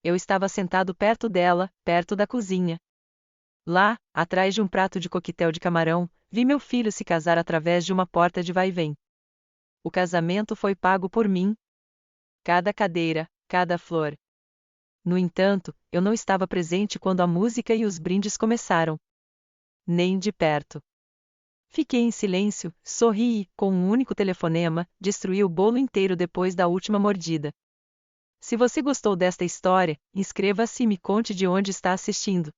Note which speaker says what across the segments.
Speaker 1: Eu estava sentado perto dela, perto da cozinha. Lá, atrás de um prato de coquetel de camarão, vi meu filho se casar através de uma porta de vai-vem. O casamento foi pago por mim. Cada cadeira, cada flor. No entanto, eu não estava presente quando a música e os brindes começaram. Nem de perto. Fiquei em silêncio, sorri e, com um único telefonema, destruí o bolo inteiro depois da última mordida. Se você gostou desta história, inscreva-se e me conte de onde está assistindo.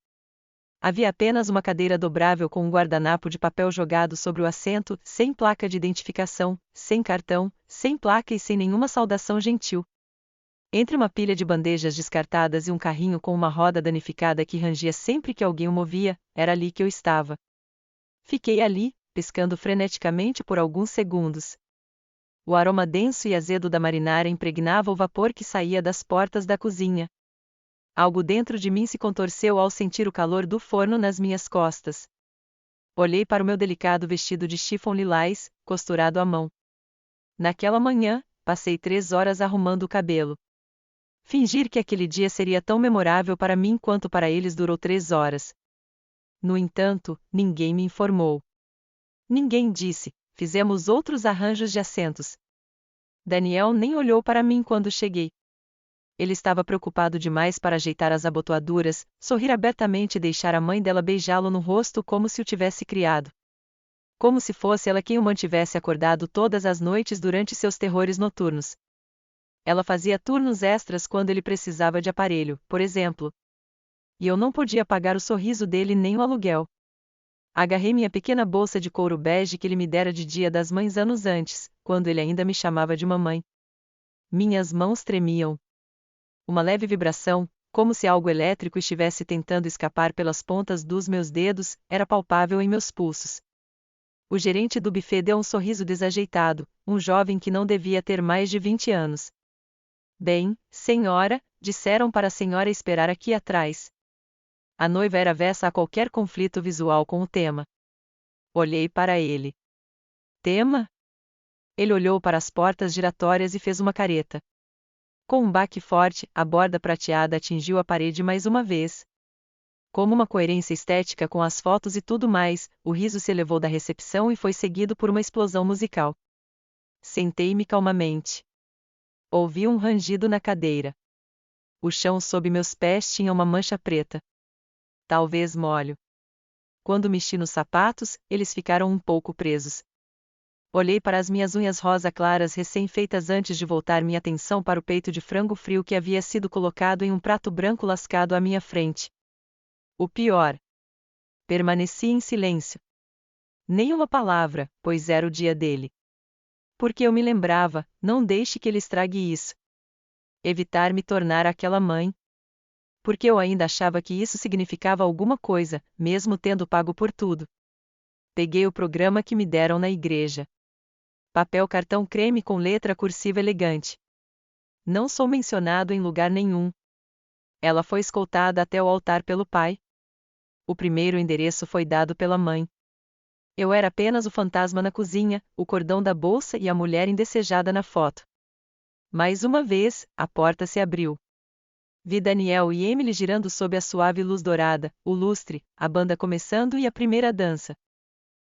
Speaker 1: Havia apenas uma cadeira dobrável com um guardanapo de papel jogado sobre o assento, sem placa de identificação, sem cartão, sem placa e sem nenhuma saudação gentil. Entre uma pilha de bandejas descartadas e um carrinho com uma roda danificada que rangia sempre que alguém o movia, era ali que eu estava. Fiquei ali, piscando freneticamente por alguns segundos. O aroma denso e azedo da marinara impregnava o vapor que saía das portas da cozinha. Algo dentro de mim se contorceu ao sentir o calor do forno nas minhas costas. Olhei para o meu delicado vestido de chifon lilás, costurado à mão. Naquela manhã, passei 3 horas arrumando o cabelo. Fingir que aquele dia seria tão memorável para mim quanto para eles durou 3 horas. No entanto, ninguém me informou. Ninguém disse, fizemos outros arranjos de assentos. Daniel nem olhou para mim quando cheguei. Ele estava preocupado demais para ajeitar as abotoaduras, sorrir abertamente e deixar a mãe dela beijá-lo no rosto como se o tivesse criado. Como se fosse ela quem o mantivesse acordado todas as noites durante seus terrores noturnos. Ela fazia turnos extras quando ele precisava de aparelho, por exemplo. E eu não podia pagar o sorriso dele nem o aluguel. Agarrei minha pequena bolsa de couro bege que ele me dera de Dia das Mães anos antes, quando ele ainda me chamava de mamãe. Minhas mãos tremiam. Uma leve vibração, como se algo elétrico estivesse tentando escapar pelas pontas dos meus dedos, era palpável em meus pulsos. O gerente do buffet deu um sorriso desajeitado, um jovem que não devia ter mais de 20 anos. Bem, senhora, disseram para a senhora esperar aqui atrás. A noiva era avessa a qualquer conflito visual com o tema. Olhei para ele. Tema? Ele olhou para as portas giratórias e fez uma careta. Com um baque forte, a borda prateada atingiu a parede mais uma vez. Como uma coerência estética com as fotos e tudo mais, o riso se elevou da recepção e foi seguido por uma explosão musical. Sentei-me calmamente. Ouvi um rangido na cadeira. O chão sob meus pés tinha uma mancha preta. Talvez molho. Quando mexi nos sapatos, eles ficaram um pouco presos. Olhei para as minhas unhas rosa claras recém-feitas antes de voltar minha atenção para o peito de frango frio que havia sido colocado em um prato branco lascado à minha frente. O pior. Permaneci em silêncio. Nenhuma palavra, pois era o dia dele. Porque eu me lembrava, não deixe que ele estrague isso. Evitar me tornar aquela mãe. Porque eu ainda achava que isso significava alguma coisa, mesmo tendo pago por tudo. Peguei o programa que me deram na igreja. Papel cartão creme com letra cursiva elegante. Não sou mencionado em lugar nenhum. Ela foi escoltada até o altar pelo pai. O primeiro endereço foi dado pela mãe. Eu era apenas o fantasma na cozinha, o cordão da bolsa e a mulher indesejada na foto. Mais uma vez, a porta se abriu. Vi Daniel e Emily girando sob a suave luz dourada, o lustre, a banda começando e a primeira dança.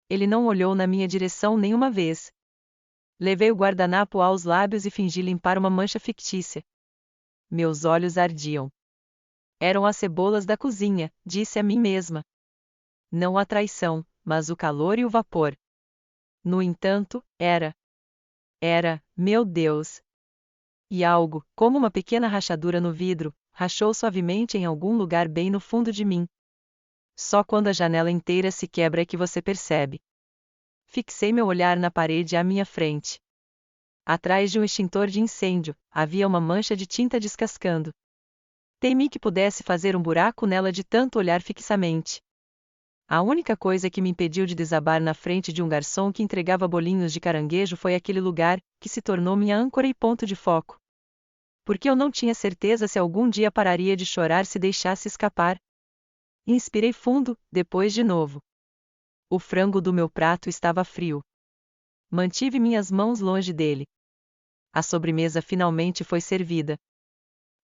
Speaker 1: Ele não olhou na minha direção nenhuma vez. Levei o guardanapo aos lábios e fingi limpar uma mancha fictícia. Meus olhos ardiam. Eram as cebolas da cozinha, disse a mim mesma. Não a traição, mas o calor e o vapor. No entanto, era, meu Deus. E algo, como uma pequena rachadura no vidro, rachou suavemente em algum lugar bem no fundo de mim. Só quando a janela inteira se quebra é que você percebe. Fixei meu olhar na parede à minha frente. Atrás de um extintor de incêndio, havia uma mancha de tinta descascando. Temi que pudesse fazer um buraco nela de tanto olhar fixamente. A única coisa que me impediu de desabar na frente de um garçom que entregava bolinhos de caranguejo foi aquele lugar, que se tornou minha âncora e ponto de foco. Porque eu não tinha certeza se algum dia pararia de chorar se deixasse escapar. Inspirei fundo, depois de novo. O frango do meu prato estava frio. Mantive minhas mãos longe dele. A sobremesa finalmente foi servida.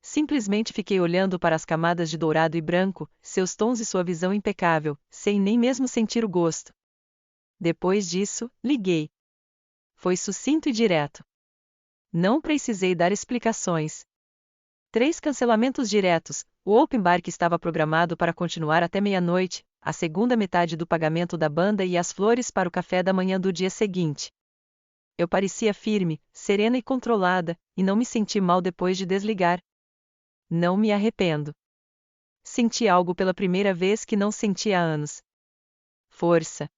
Speaker 1: Simplesmente fiquei olhando para as camadas de dourado e branco, seus tons e sua visão impecável, sem nem mesmo sentir o gosto. Depois disso, liguei. Foi sucinto e direto. Não precisei dar explicações. 3 cancelamentos diretos, o open bar que estava programado para continuar até meia-noite, a segunda metade do pagamento da banda e as flores para o café da manhã do dia seguinte. Eu parecia firme, serena e controlada, e não me senti mal depois de desligar. Não me arrependo. Senti algo pela primeira vez que não sentia há anos. Força.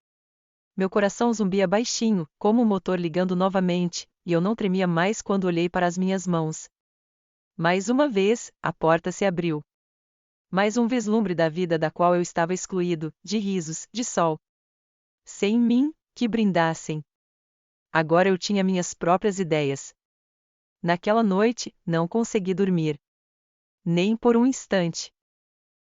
Speaker 1: Meu coração zumbia baixinho, como um motor ligando novamente, e eu não tremia mais quando olhei para as minhas mãos. Mais uma vez, a porta se abriu. Mais um vislumbre da vida da qual eu estava excluído, de risos, de sol. Sem mim, que brindassem. Agora eu tinha minhas próprias ideias. Naquela noite, não consegui dormir. Nem por um instante.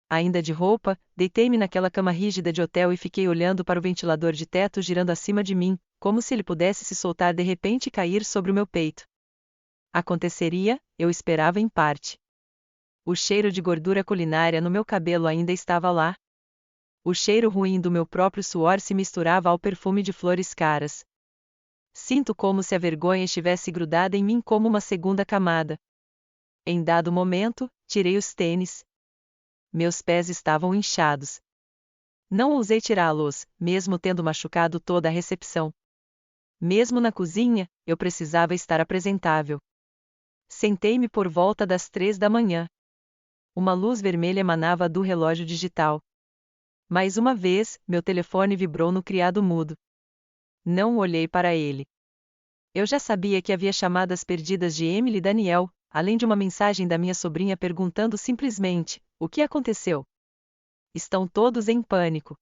Speaker 1: Ainda de roupa, deitei-me naquela cama rígida de hotel e fiquei olhando para o ventilador de teto girando acima de mim, como se ele pudesse se soltar de repente e cair sobre o meu peito. Aconteceria, eu esperava em parte. O cheiro de gordura culinária no meu cabelo ainda estava lá. O cheiro ruim do meu próprio suor se misturava ao perfume de flores caras. Sinto como se a vergonha estivesse grudada em mim como uma segunda camada. Em dado momento, tirei os tênis. Meus pés estavam inchados. Não ousei tirá-los, mesmo tendo machucado toda a recepção. Mesmo na cozinha, eu precisava estar apresentável. Sentei-me por volta das 3 da manhã. Uma luz vermelha emanava do relógio digital. Mais uma vez, meu telefone vibrou no criado mudo. Não olhei para ele. Eu já sabia que havia chamadas perdidas de Emily e Daniel, além de uma mensagem da minha sobrinha perguntando simplesmente: o que aconteceu? Estão todos em pânico.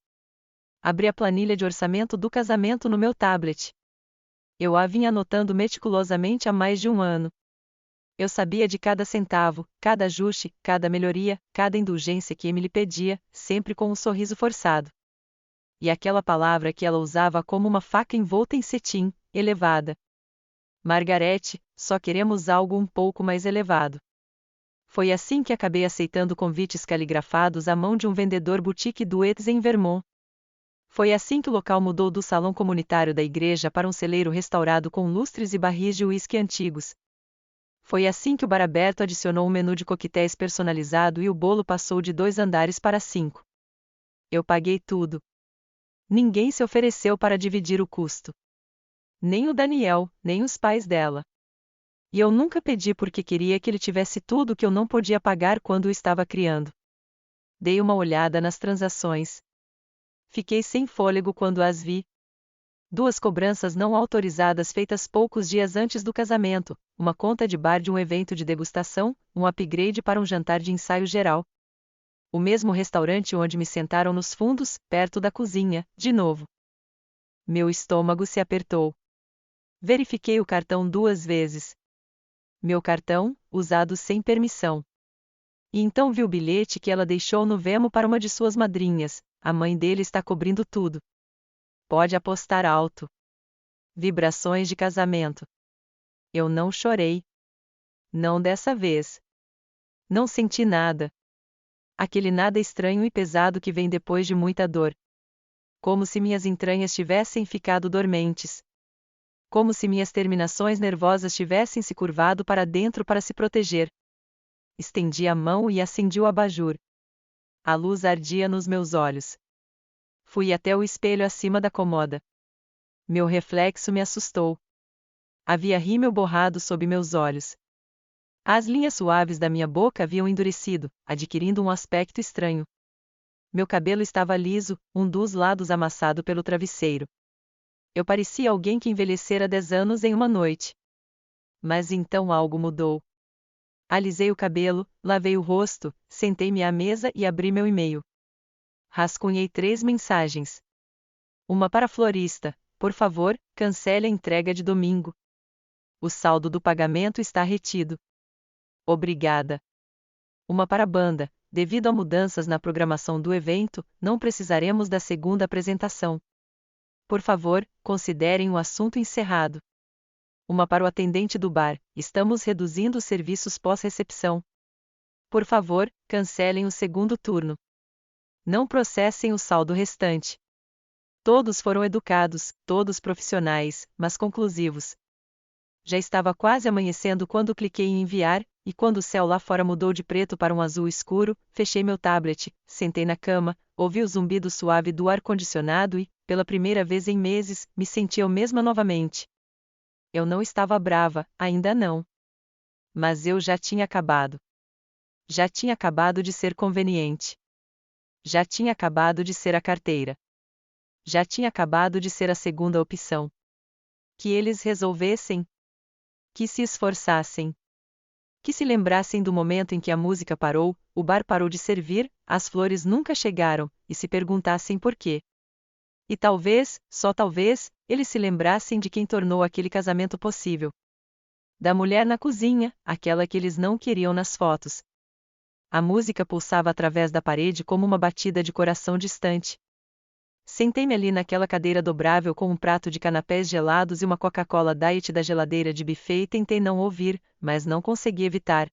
Speaker 1: Abri a planilha de orçamento do casamento no meu tablet. Eu a vinha anotando meticulosamente há mais de um ano. Eu sabia de cada centavo, cada ajuste, cada melhoria, cada indulgência que Emily pedia, sempre com um sorriso forçado. E aquela palavra que ela usava como uma faca envolta em cetim, elevada. Margarete, só queremos algo um pouco mais elevado. Foi assim que acabei aceitando convites caligrafados à mão de um vendedor boutique do Eds em Vermont. Foi assim que o local mudou do salão comunitário da igreja para um celeiro restaurado com lustres e barris de uísque antigos. Foi assim que o bar aberto adicionou um menu de coquetéis personalizado e o bolo passou de 2 andares para 5. Eu paguei tudo. Ninguém se ofereceu para dividir o custo. Nem o Daniel, nem os pais dela. E eu nunca pedi porque queria que ele tivesse tudo o que eu não podia pagar quando o estava criando. Dei uma olhada nas transações. Fiquei sem fôlego quando as vi. 2 cobranças não autorizadas feitas poucos dias antes do casamento, uma conta de bar de um evento de degustação, um upgrade para um jantar de ensaio geral. O mesmo restaurante onde me sentaram nos fundos, perto da cozinha, de novo. Meu estômago se apertou. Verifiquei o cartão 2 vezes. Meu cartão, usado sem permissão. E então vi o bilhete que ela deixou no Venmo para uma de suas madrinhas. A mãe dele está cobrindo tudo. Pode apostar alto. Vibrações de casamento. Eu não chorei. Não dessa vez. Não senti nada. Aquele nada estranho e pesado que vem depois de muita dor. Como se minhas entranhas tivessem ficado dormentes. Como se minhas terminações nervosas tivessem se curvado para dentro para se proteger. Estendi a mão e acendi o abajur. A luz ardia nos meus olhos. Fui até o espelho acima da cômoda. Meu reflexo me assustou. Havia rímel borrado sob meus olhos. As linhas suaves da minha boca haviam endurecido, adquirindo um aspecto estranho. Meu cabelo estava liso, um dos lados amassado pelo travesseiro. Eu parecia alguém que envelhecera 10 anos em uma noite. Mas então algo mudou. Alisei o cabelo, lavei o rosto, sentei-me à mesa e abri meu e-mail. Rascunhei 3 mensagens. Uma para a florista: por favor, cancele a entrega de domingo. O saldo do pagamento está retido. Obrigada. Uma para a banda: devido a mudanças na programação do evento, não precisaremos da segunda apresentação. Por favor, considerem o assunto encerrado. Uma para o atendente do bar: estamos reduzindo os serviços pós-recepção. por favor, cancelem o segundo turno. Não processem o saldo restante. Todos foram educados, todos profissionais, mas conclusivos. Já estava quase amanhecendo quando cliquei em enviar, e quando o céu lá fora mudou de preto para um azul escuro, fechei meu tablet, sentei na cama, ouvi o zumbido suave do ar-condicionado e, pela primeira vez em meses, me senti eu mesma novamente. Eu não estava brava, ainda não. Mas eu já tinha acabado. Já tinha acabado de ser conveniente. Já tinha acabado de ser a carteira. Já tinha acabado de ser a segunda opção. Que eles resolvessem. Que se esforçassem. Que se lembrassem do momento em que a música parou, o bar parou de servir, as flores nunca chegaram, e se perguntassem por quê. E talvez, só talvez, eles se lembrassem de quem tornou aquele casamento possível. Da mulher na cozinha, aquela que eles não queriam nas fotos. A música pulsava através da parede como uma batida de coração distante. Sentei-me ali naquela cadeira dobrável com um prato de canapés gelados e uma Coca-Cola Diet da geladeira de buffet e tentei não ouvir, mas não consegui evitar.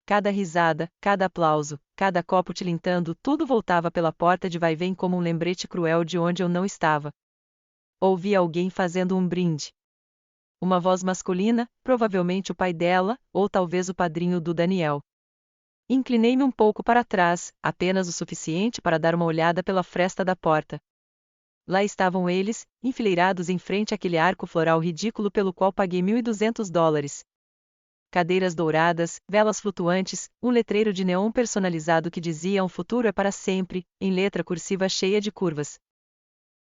Speaker 1: Cada risada, cada aplauso, cada copo tilintando, tudo voltava pela porta de vai-vem como um lembrete cruel de onde eu não estava. Ouvi alguém fazendo um brinde. Uma voz masculina, provavelmente o pai dela, ou talvez o padrinho do Daniel. Inclinei-me um pouco para trás, apenas o suficiente para dar uma olhada pela fresta da porta. Lá estavam eles, enfileirados em frente àquele arco floral ridículo pelo qual paguei $1.200. Cadeiras douradas, velas flutuantes, um letreiro de neon personalizado que dizia: "Um futuro é para sempre", em letra cursiva cheia de curvas.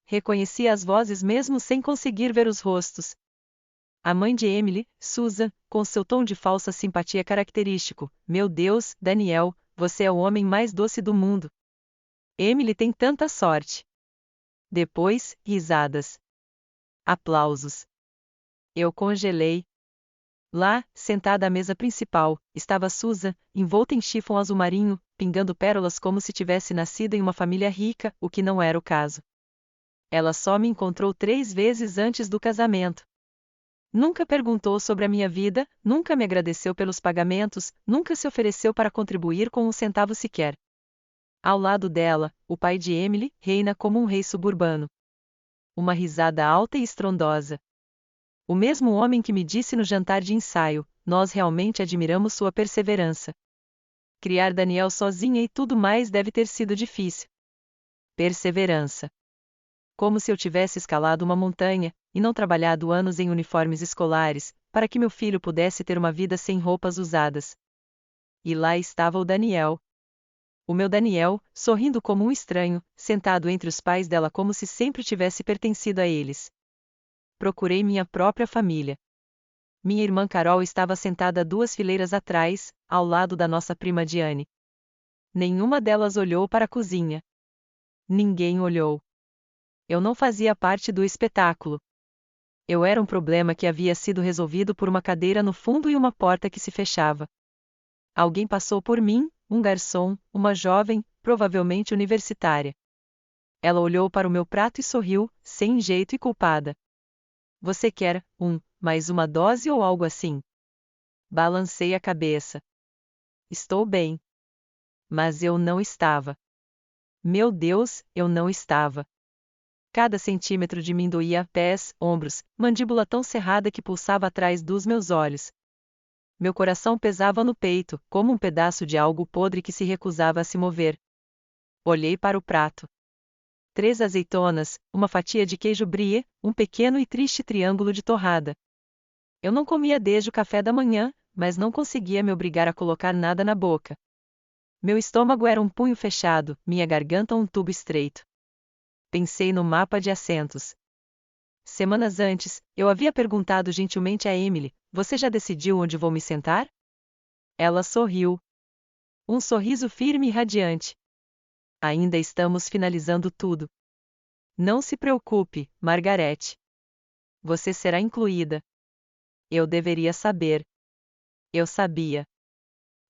Speaker 1: Reconheci as vozes mesmo sem conseguir ver os rostos. A mãe de Emily, Susan, com seu tom de falsa simpatia característico: "Meu Deus, Daniel, você é o homem mais doce do mundo. Emily tem tanta sorte." Depois, risadas. Aplausos. Eu congelei. Lá, sentada à mesa principal, estava Susan, envolta em chifon azul marinho, pingando pérolas como se tivesse nascido em uma família rica, o que não era o caso. Ela só me encontrou 3 vezes antes do casamento. Nunca perguntou sobre a minha vida, nunca me agradeceu pelos pagamentos, nunca se ofereceu para contribuir com um centavo sequer. Ao lado dela, o pai de Emily reina como um rei suburbano. Uma risada alta e estrondosa. O mesmo homem que me disse no jantar de ensaio: "Nós realmente admiramos sua perseverança. Criar Daniel sozinha e tudo mais deve ter sido difícil." Perseverança. Como se eu tivesse escalado uma montanha, e não trabalhado anos em uniformes escolares, para que meu filho pudesse ter uma vida sem roupas usadas. E lá estava o Daniel. O meu Daniel, sorrindo como um estranho, sentado entre os pais dela como se sempre tivesse pertencido a eles. Procurei minha própria família. Minha irmã Carol estava sentada 2 fileiras atrás, ao lado da nossa prima Diane. Nenhuma delas olhou para a cozinha. Ninguém olhou. Eu não fazia parte do espetáculo. Eu era um problema que havia sido resolvido por uma cadeira no fundo e uma porta que se fechava. Alguém passou por mim, um garçom, uma jovem, provavelmente universitária. Ela olhou para o meu prato e sorriu, sem jeito e culpada. "Você quer mais uma dose ou algo assim?" Balancei a cabeça. "Estou bem." Mas eu não estava. Meu Deus, eu não estava. Cada centímetro de mim doía, pés, ombros, mandíbula tão cerrada que pulsava atrás dos meus olhos. Meu coração pesava no peito, como um pedaço de algo podre que se recusava a se mover. Olhei para o prato. 3 azeitonas, uma fatia de queijo brie, um pequeno e triste triângulo de torrada. Eu não comia desde o café da manhã, mas não conseguia me obrigar a colocar nada na boca. Meu estômago era um punho fechado, minha garganta um tubo estreito. Pensei no mapa de assentos. Semanas antes, eu havia perguntado gentilmente a Emily: "Você já decidiu onde vou me sentar?" Ela sorriu. Um sorriso firme e radiante. "Ainda estamos finalizando tudo. Não se preocupe, Margarete. Você será incluída." Eu deveria saber. Eu sabia.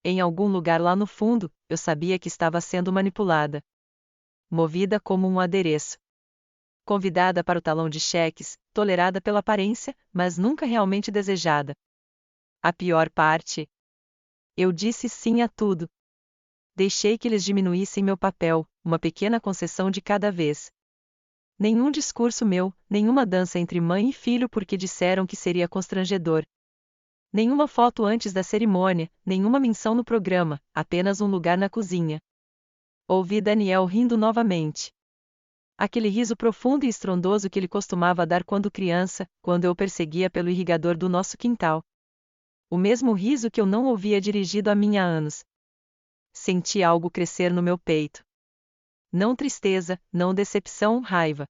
Speaker 1: Em algum lugar lá no fundo, eu sabia que estava sendo manipulada. Movida como um adereço. Convidada para o talão de cheques, tolerada pela aparência, mas nunca realmente desejada. A pior parte? Eu disse sim a tudo. deixei que eles diminuíssem meu papel, uma pequena concessão de cada vez. Nenhum discurso meu, nenhuma dança entre mãe e filho porque disseram que seria constrangedor. Nenhuma foto antes da cerimônia, nenhuma menção no programa, apenas um lugar na cozinha. Ouvi Daniel rindo novamente. Aquele riso profundo e estrondoso que ele costumava dar quando criança, quando eu o perseguia pelo irrigador do nosso quintal. O mesmo riso que eu não ouvia dirigido a mim há anos. Senti algo crescer no meu peito. Não tristeza, não decepção, raiva.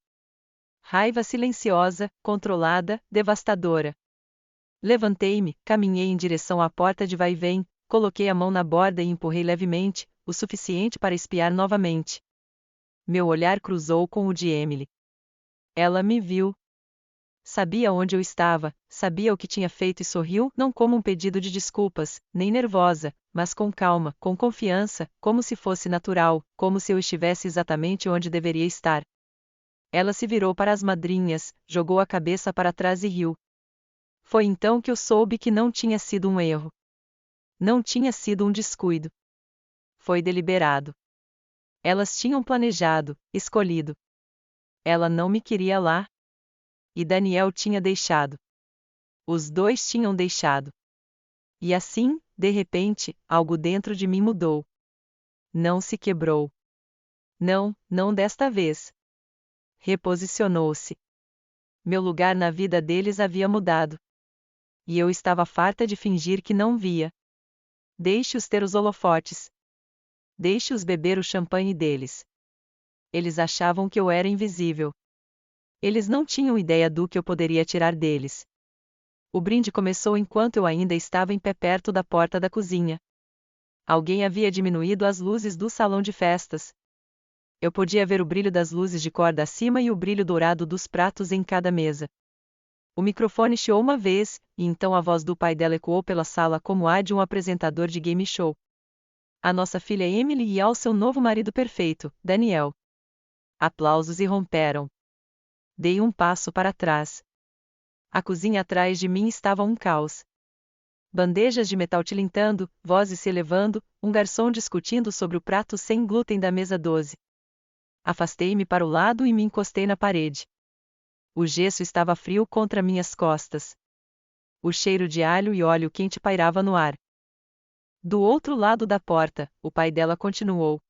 Speaker 1: Raiva silenciosa, controlada, devastadora. Levantei-me, caminhei em direção à porta de vai-vem, coloquei a mão na borda e empurrei levemente, o suficiente para espiar novamente. Meu olhar cruzou com o de Emily. Ela me viu. Sabia onde eu estava, sabia o que tinha feito e sorriu, não como um pedido de desculpas, nem nervosa, mas com calma, com confiança, como se fosse natural, como se eu estivesse exatamente onde deveria estar. Ela se virou para as madrinhas, jogou a cabeça para trás e riu. Foi então que eu soube que não tinha sido um erro. Não tinha sido um descuido. Foi deliberado. Elas tinham planejado, escolhido. Ela não me queria lá. E Daniel tinha deixado. Os dois tinham deixado. E assim, de repente, algo dentro de mim mudou. Não se quebrou. Não, não desta vez. Reposicionou-se. Meu lugar na vida deles havia mudado. E eu estava farta de fingir que não via. Deixe-os ter os holofotes. Deixe-os beber o champanhe deles. Eles achavam que eu era invisível. Eles não tinham ideia do que eu poderia tirar deles. O brinde começou enquanto eu ainda estava em pé perto da porta da cozinha. Alguém havia diminuído as luzes do salão de festas. Eu podia ver o brilho das luzes de corda acima e o brilho dourado dos pratos em cada mesa. O microfone chiou uma vez, e então a voz do pai dela ecoou pela sala como a de um apresentador de game show. A nossa filha Emily e ao seu novo marido perfeito, Daniel. Aplausos irromperam. Dei um passo para trás. A cozinha atrás de mim estava um caos. Bandejas de metal tilintando, vozes se elevando, um garçom discutindo sobre o prato sem glúten da mesa 12. Afastei-me para o lado e me encostei na parede. O gesso estava frio contra minhas costas. O cheiro de alho e óleo quente pairava no ar. Do outro lado da porta, o pai dela continuou.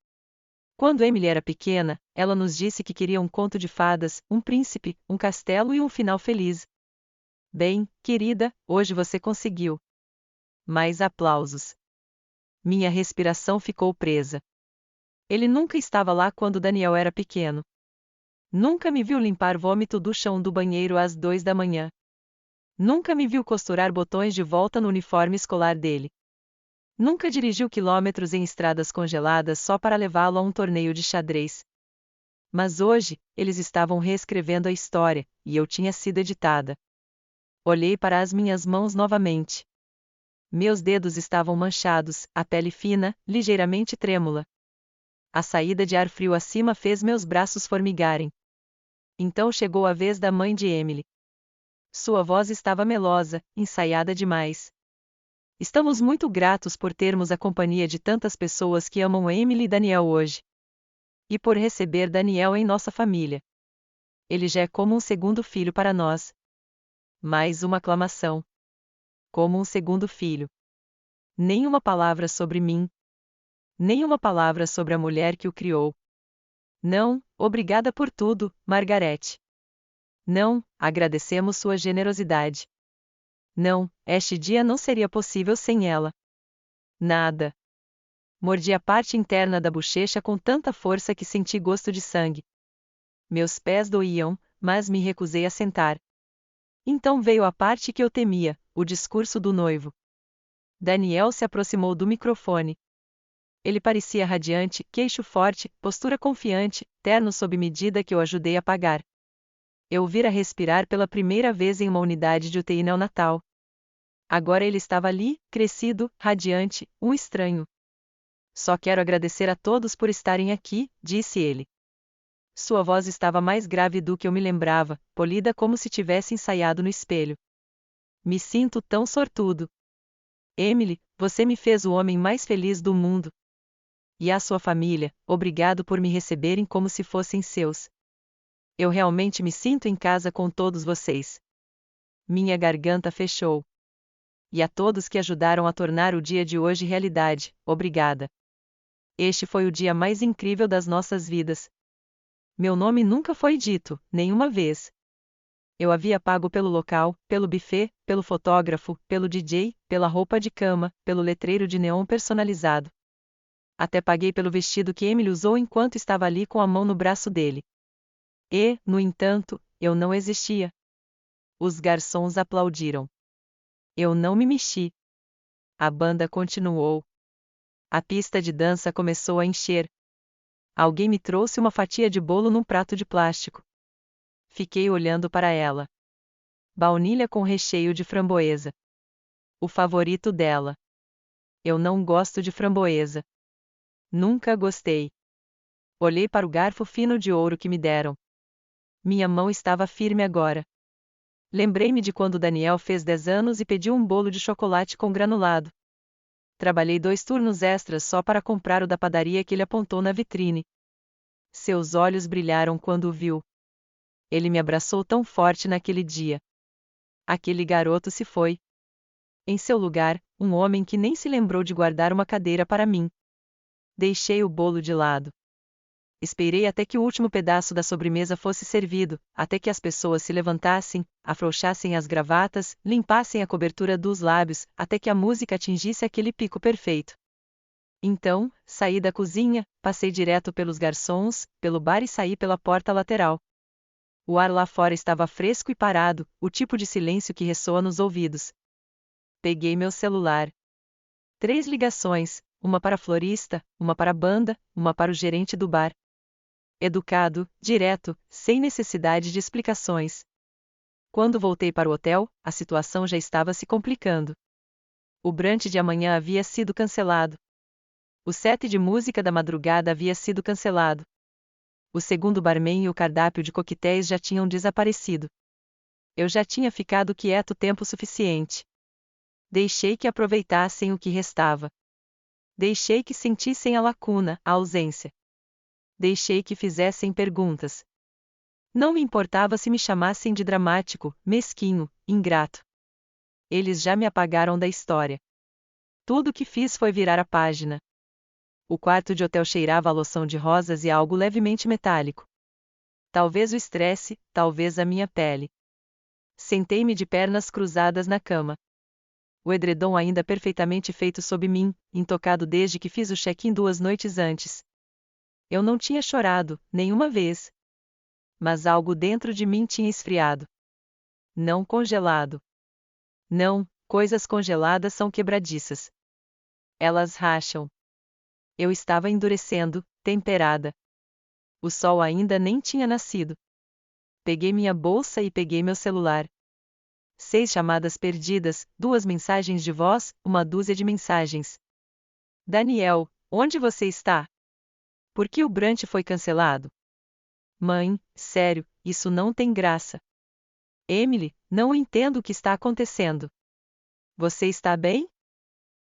Speaker 1: Quando Emily era pequena, ela nos disse que queria um conto de fadas, um príncipe, um castelo e um final feliz. Bem, querida, hoje você conseguiu. Mais aplausos. Minha respiração ficou presa. Ele nunca estava lá quando Daniel era pequeno. Nunca me viu limpar vômito do chão do banheiro às 2 da manhã. Nunca me viu costurar botões de volta no uniforme escolar dele. Nunca dirigiu quilômetros em estradas congeladas só para levá-lo a um torneio de xadrez. Mas hoje, eles estavam reescrevendo a história, e eu tinha sido editada. Olhei para as minhas mãos novamente. Meus dedos estavam manchados, a pele fina, ligeiramente trêmula. A saída de ar frio acima fez meus braços formigarem. Então chegou a vez da mãe de Emily. Sua voz estava melosa, ensaiada demais. Estamos muito gratos por termos a companhia de tantas pessoas que amam Emily e Daniel hoje. E por receber Daniel em nossa família. Ele já é como um segundo filho para nós. Mais uma aclamação. Como um segundo filho. Nenhuma palavra sobre mim. Nenhuma palavra sobre a mulher que o criou. Não, obrigada por tudo, Margarete. Não, agradecemos sua generosidade. Não, este dia não seria possível sem ela. Nada. Mordi a parte interna da bochecha com tanta força que senti gosto de sangue. Meus pés doíam, mas me recusei a sentar. Então veio a parte que eu temia, o discurso do noivo. Daniel se aproximou do microfone. Ele parecia radiante, queixo forte, postura confiante, terno sob medida que eu ajudei a pagar. Eu o vira respirar pela primeira vez em uma unidade de UTI neonatal. Agora ele estava ali, crescido, radiante, um estranho. Só quero agradecer a todos por estarem aqui, disse ele. Sua voz estava mais grave do que eu me lembrava, polida como se tivesse ensaiado no espelho. Me sinto tão sortudo. Emily, você me fez o homem mais feliz do mundo. E à sua família, obrigado por me receberem como se fossem seus. Eu realmente me sinto em casa com todos vocês. Minha garganta fechou. E a todos que ajudaram a tornar o dia de hoje realidade, obrigada. Este foi o dia mais incrível das nossas vidas. Meu nome nunca foi dito, nenhuma vez. Eu havia pago pelo local, pelo buffet, pelo fotógrafo, pelo DJ, pela roupa de cama, pelo letreiro de neon personalizado. Até paguei pelo vestido que Emily usou enquanto estava ali com a mão no braço dele. E, no entanto, eu não existia. Os garçons aplaudiram. Eu não me mexi. A banda continuou. A pista de dança começou a encher. Alguém me trouxe uma fatia de bolo num prato de plástico. Fiquei olhando para ela. Baunilha com recheio de framboesa. O favorito dela. Eu não gosto de framboesa. Nunca gostei. Olhei para o garfo fino de ouro que me deram. Minha mão estava firme agora. Lembrei-me de quando Daniel fez 10 anos e pediu um bolo de chocolate com granulado. Trabalhei 2 turnos extras só para comprar o da padaria que ele apontou na vitrine. Seus olhos brilharam quando o viu. Ele me abraçou tão forte naquele dia. Aquele garoto se foi. Em seu lugar, um homem que nem se lembrou de guardar uma cadeira para mim. Deixei o bolo de lado. Esperei até que o último pedaço da sobremesa fosse servido, até que as pessoas se levantassem, afrouxassem as gravatas, limpassem a cobertura dos lábios, até que a música atingisse aquele pico perfeito. Então, saí da cozinha, passei direto pelos garçons, pelo bar e saí pela porta lateral. O ar lá fora estava fresco e parado, o tipo de silêncio que ressoa nos ouvidos. Peguei meu celular. 3 ligações, uma para a florista, uma para a banda, uma para o gerente do bar. Educado, direto, sem necessidade de explicações. Quando voltei para o hotel, a situação já estava se complicando. O brunch de amanhã havia sido cancelado. O set de música da madrugada havia sido cancelado. O segundo barman e o cardápio de coquetéis já tinham desaparecido. Eu já tinha ficado quieto tempo suficiente. Deixei que aproveitassem o que restava. Deixei que sentissem a lacuna, a ausência. Deixei que fizessem perguntas. Não me importava se me chamassem de dramático, mesquinho, ingrato. Eles já me apagaram da história. Tudo o que fiz foi virar a página. O quarto de hotel cheirava a loção de rosas e algo levemente metálico. Talvez o estresse, talvez a minha pele. Sentei-me de pernas cruzadas na cama. O edredom ainda perfeitamente feito sob mim, intocado desde que fiz o check-in 2 noites antes. Eu não tinha chorado, nenhuma vez. Mas algo dentro de mim tinha esfriado. Não congelado. Não, coisas congeladas são quebradiças. Elas racham. Eu estava endurecendo, temperada. O sol ainda nem tinha nascido. Peguei minha bolsa e peguei meu celular. 6 chamadas perdidas, 2 mensagens de voz, 1 dúzia de mensagens. Daniel, onde você está? Por que o brunch foi cancelado? Mãe, sério, isso não tem graça. Emily, não entendo o que está acontecendo. Você está bem?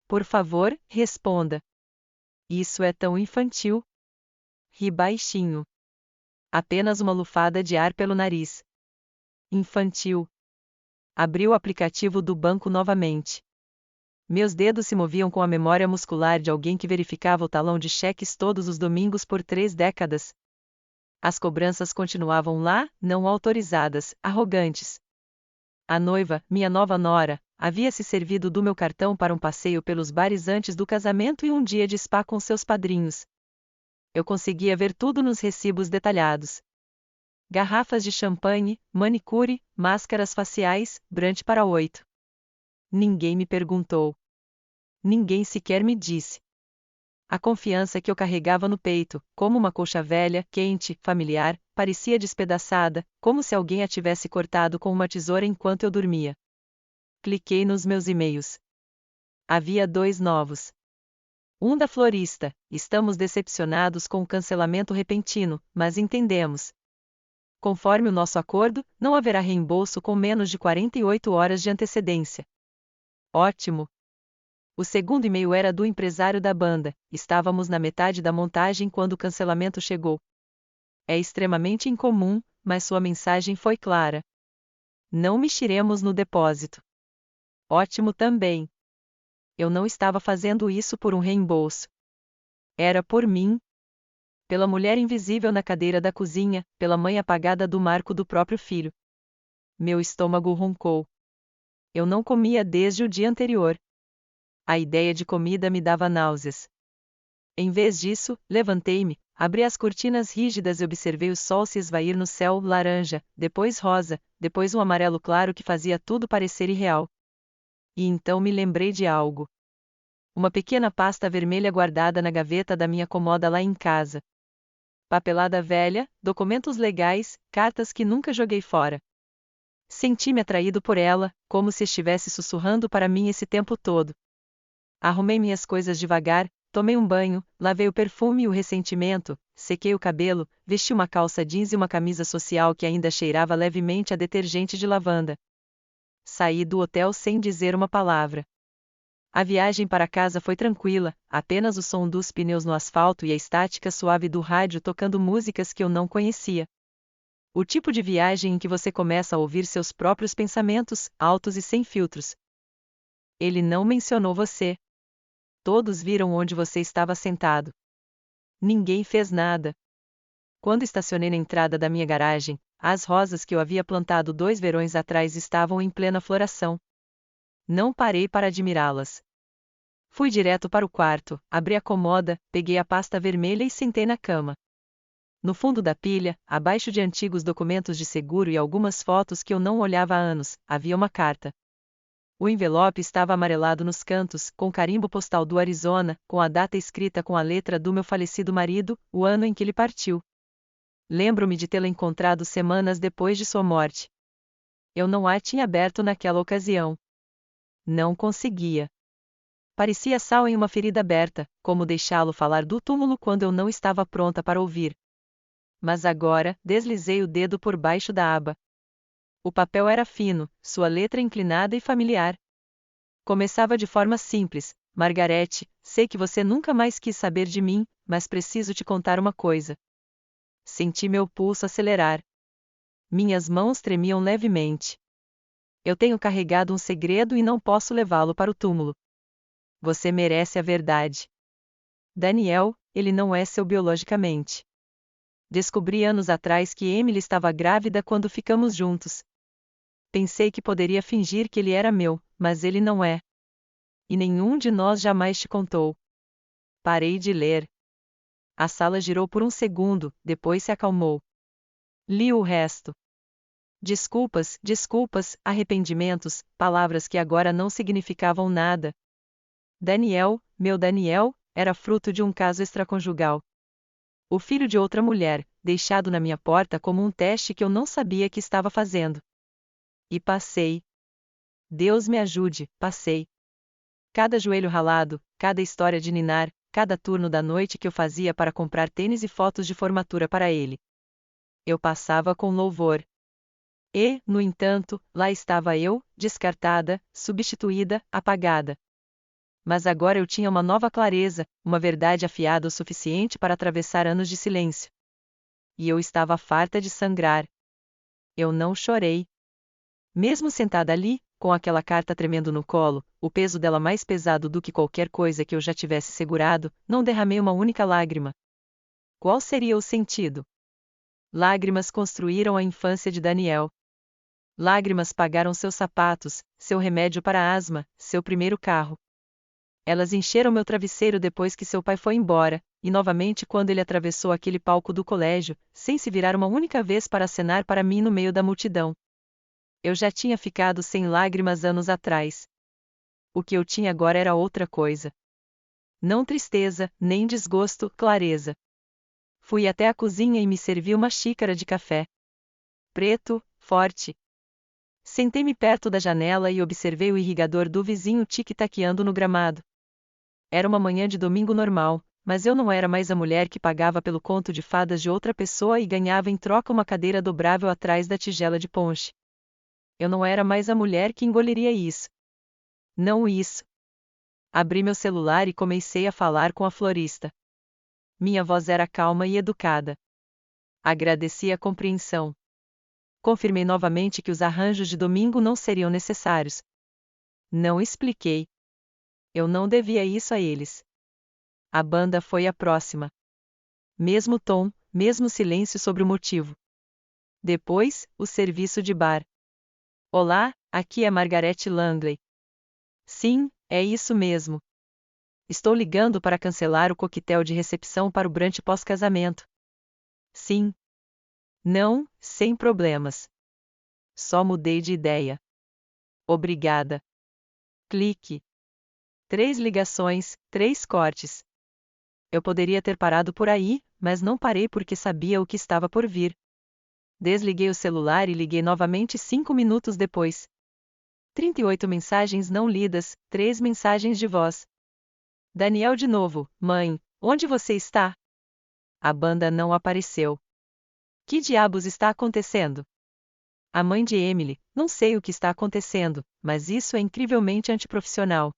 Speaker 1: Por favor, responda. Isso é tão infantil. Ri baixinho. Apenas uma lufada de ar pelo nariz. Infantil. Abri o aplicativo do banco novamente. Meus dedos se moviam com a memória muscular de alguém que verificava o talão de cheques todos os domingos por 3 décadas. As cobranças continuavam lá, não autorizadas, arrogantes. A noiva, minha nova nora, havia se servido do meu cartão para um passeio pelos bares antes do casamento e um dia de spa com seus padrinhos. Eu conseguia ver tudo nos recibos detalhados. Garrafas de champanhe, manicure, máscaras faciais, brunch para 8. Ninguém me perguntou. Ninguém sequer me disse. A confiança que eu carregava no peito, como uma colcha velha, quente, familiar, parecia despedaçada, como se alguém a tivesse cortado com uma tesoura enquanto eu dormia. Cliquei nos meus e-mails. Havia 2 novos. Um da florista: estamos decepcionados com o cancelamento repentino, mas entendemos. Conforme o nosso acordo, não haverá reembolso com menos de 48 horas de antecedência. Ótimo! O segundo e-mail era do empresário da banda. Estávamos na metade da montagem quando o cancelamento chegou. É extremamente incomum, mas sua mensagem foi clara. Não mexeremos no depósito. Ótimo também. Eu não estava fazendo isso por um reembolso. Era por mim. Pela mulher invisível na cadeira da cozinha, pela mãe apagada do marco do próprio filho. Meu estômago roncou. Eu não comia desde o dia anterior. A ideia de comida me dava náuseas. Em vez disso, levantei-me, abri as cortinas rígidas e observei o sol se esvair no céu laranja, depois rosa, depois um amarelo claro que fazia tudo parecer irreal. E então me lembrei de algo. Uma pequena pasta vermelha guardada na gaveta da minha comoda lá em casa. Papelada velha, documentos legais, cartas que nunca joguei fora. Senti-me atraído por ela, como se estivesse sussurrando para mim esse tempo todo. Arrumei minhas coisas devagar, tomei um banho, lavei o perfume e o ressentimento, sequei o cabelo, vesti uma calça jeans e uma camisa social que ainda cheirava levemente a detergente de lavanda. Saí do hotel sem dizer uma palavra. A viagem para casa foi tranquila, apenas o som dos pneus no asfalto e a estática suave do rádio tocando músicas que eu não conhecia. O tipo de viagem em que você começa a ouvir seus próprios pensamentos, altos e sem filtros. Ele não mencionou você. Todos viram onde você estava sentado. Ninguém fez nada. Quando estacionei na entrada da minha garagem, as rosas que eu havia plantado 2 verões atrás estavam em plena floração. Não parei para admirá-las. Fui direto para o quarto, abri a comoda, peguei a pasta vermelha e sentei na cama. No fundo da pilha, abaixo de antigos documentos de seguro e algumas fotos que eu não olhava há anos, havia uma carta. O envelope estava amarelado nos cantos, com carimbo postal do Arizona, com a data escrita com a letra do meu falecido marido, o ano em que ele partiu. Lembro-me de tê-la encontrado semanas depois de sua morte. Eu não a tinha aberto naquela ocasião. Não conseguia. Parecia sal em uma ferida aberta, como deixá-lo falar do túmulo quando eu não estava pronta para ouvir. Mas agora, deslizei o dedo por baixo da aba. O papel era fino, sua letra inclinada e familiar. Começava de forma simples: Margarete, sei que você nunca mais quis saber de mim, mas preciso te contar uma coisa. Senti meu pulso acelerar. Minhas mãos tremiam levemente. Eu tenho carregado um segredo e não posso levá-lo para o túmulo. Você merece a verdade. Daniel, ele não é seu biologicamente. Descobri anos atrás que Emily estava grávida quando ficamos juntos. Pensei que poderia fingir que ele era meu, mas ele não é. E nenhum de nós jamais te contou. Parei de ler. A sala girou por um segundo, depois se acalmou. Li o resto. Desculpas, desculpas, arrependimentos, palavras que agora não significavam nada. Daniel, meu Daniel, era fruto de um caso extraconjugal. O filho de outra mulher, deixado na minha porta como um teste que eu não sabia que estava fazendo. E passei. Deus me ajude, passei. Cada joelho ralado, cada história de ninar, cada turno da noite que eu fazia para comprar tênis e fotos de formatura para ele. Eu passava com louvor. E, no entanto, lá estava eu, descartada, substituída, apagada. Mas agora eu tinha uma nova clareza, uma verdade afiada o suficiente para atravessar anos de silêncio. E eu estava farta de sangrar. Eu não chorei. Mesmo sentada ali, com aquela carta tremendo no colo, o peso dela mais pesado do que qualquer coisa que eu já tivesse segurado, não derramei uma única lágrima. Qual seria o sentido? Lágrimas construíram a infância de Daniel. Lágrimas pagaram seus sapatos, seu remédio para asma, seu primeiro carro. Elas encheram meu travesseiro depois que seu pai foi embora, e novamente quando ele atravessou aquele palco do colégio, sem se virar uma única vez para acenar para mim no meio da multidão. Eu já tinha ficado sem lágrimas anos atrás. O que eu tinha agora era outra coisa. Não tristeza, nem desgosto, clareza. Fui até a cozinha e me servi uma xícara de café. Preto, forte. Sentei-me perto da janela e observei o irrigador do vizinho tic-taqueando no gramado. Era uma manhã de domingo normal, mas eu não era mais a mulher que pagava pelo conto de fadas de outra pessoa e ganhava em troca uma cadeira dobrável atrás da tigela de ponche. Eu não era mais a mulher que engoliria isso. Não isso. Abri meu celular e comecei a falar com a florista. Minha voz era calma e educada. Agradeci a compreensão. Confirmei novamente que os arranjos de domingo não seriam necessários. Não expliquei. Eu não devia isso a eles. A banda foi a próxima. Mesmo tom, mesmo silêncio sobre o motivo. Depois, o serviço de bar. Olá, aqui é Margaret Langley. Sim, é isso mesmo. Estou ligando para cancelar o coquetel de recepção para o brunch pós-casamento. Sim. Não, sem problemas. Só mudei de ideia. Obrigada. Clique. 3 ligações, 3 cortes. Eu poderia ter parado por aí, mas não parei porque sabia o que estava por vir. Desliguei o celular e liguei novamente 5 minutos depois. 38 mensagens não lidas, 3 mensagens de voz. Daniel de novo, mãe, onde você está? A banda não apareceu. Que diabos está acontecendo? A mãe de Emily, não sei o que está acontecendo, mas isso é incrivelmente antiprofissional.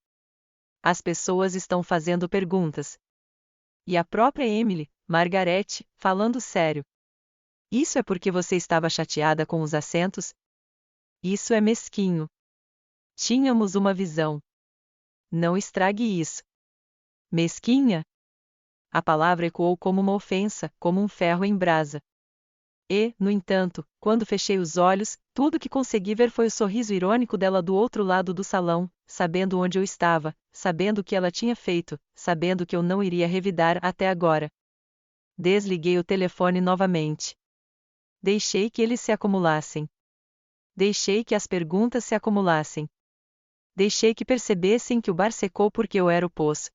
Speaker 1: As pessoas estão fazendo perguntas. E a própria Emily, Margaret, falando sério. Isso é porque você estava chateada com os assentos? Isso é mesquinho. Tínhamos uma visão. Não estrague isso. Mesquinha? A palavra ecoou como uma ofensa, como um ferro em brasa. E, no entanto, quando fechei os olhos, tudo que consegui ver foi o sorriso irônico dela do outro lado do salão, sabendo onde eu estava, sabendo o que ela tinha feito, sabendo que eu não iria revidar até agora. Desliguei o telefone novamente. Deixei que eles se acumulassem. Deixei que as perguntas se acumulassem. Deixei que percebessem que o bar secou porque eu era o poço.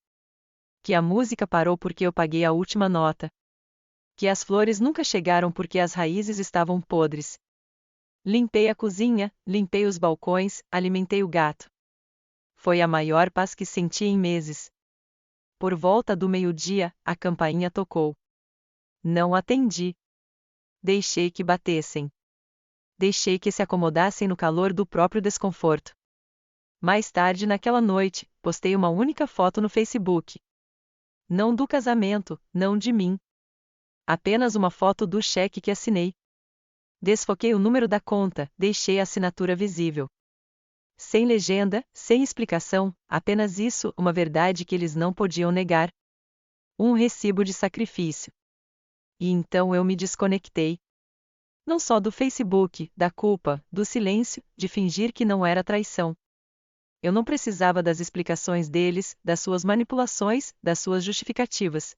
Speaker 1: Que a música parou porque eu paguei a última nota. Que as flores nunca chegaram porque as raízes estavam podres. Limpei a cozinha, limpei os balcões, alimentei o gato. Foi a maior paz que senti em meses. Por volta do meio-dia, a campainha tocou. Não atendi. Deixei que batessem. Deixei que se acomodassem no calor do próprio desconforto. Mais tarde naquela noite, postei uma única foto no Facebook. Não do casamento, não de mim. Apenas uma foto do cheque que assinei. Desfoquei o número da conta, deixei a assinatura visível. Sem legenda, sem explicação, apenas isso, uma verdade que eles não podiam negar. Um recibo de sacrifício. E então eu me desconectei. Não só do Facebook, da culpa, do silêncio, de fingir que não era traição. Eu não precisava das explicações deles, das suas manipulações, das suas justificativas.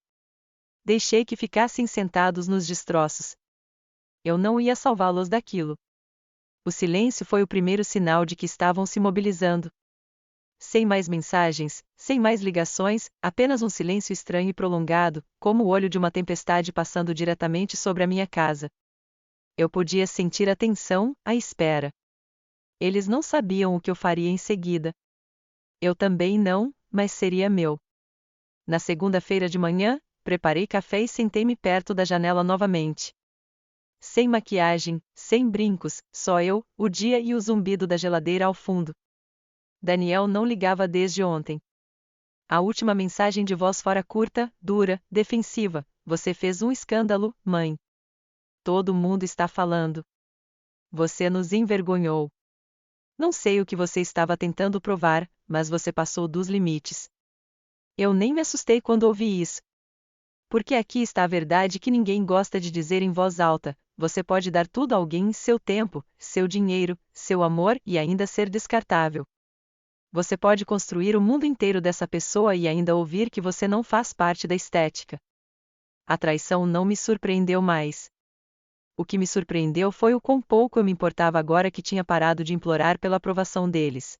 Speaker 1: Deixei que ficassem sentados nos destroços. Eu não ia salvá-los daquilo. O silêncio foi o primeiro sinal de que estavam se mobilizando. Sem mais mensagens, sem mais ligações, apenas um silêncio estranho e prolongado, como o olho de uma tempestade passando diretamente sobre a minha casa. Eu podia sentir a tensão, a espera. Eles não sabiam o que eu faria em seguida. Eu também não, mas seria meu. Na segunda-feira de manhã, preparei café e sentei-me perto da janela novamente. Sem maquiagem, sem brincos, só eu, o dia e o zumbido da geladeira ao fundo. Daniel não ligava desde ontem. A última mensagem de voz fora curta, dura, defensiva. Você fez um escândalo, mãe. Todo mundo está falando. Você nos envergonhou. Não sei o que você estava tentando provar, mas você passou dos limites. Eu nem me assustei quando ouvi isso. Porque aqui está a verdade que ninguém gosta de dizer em voz alta. Você pode dar tudo a alguém, seu tempo, seu dinheiro, seu amor e ainda ser descartável. Você pode construir o mundo inteiro dessa pessoa e ainda ouvir que você não faz parte da estética. A traição não me surpreendeu mais. O que me surpreendeu foi o quão pouco eu me importava agora que tinha parado de implorar pela aprovação deles.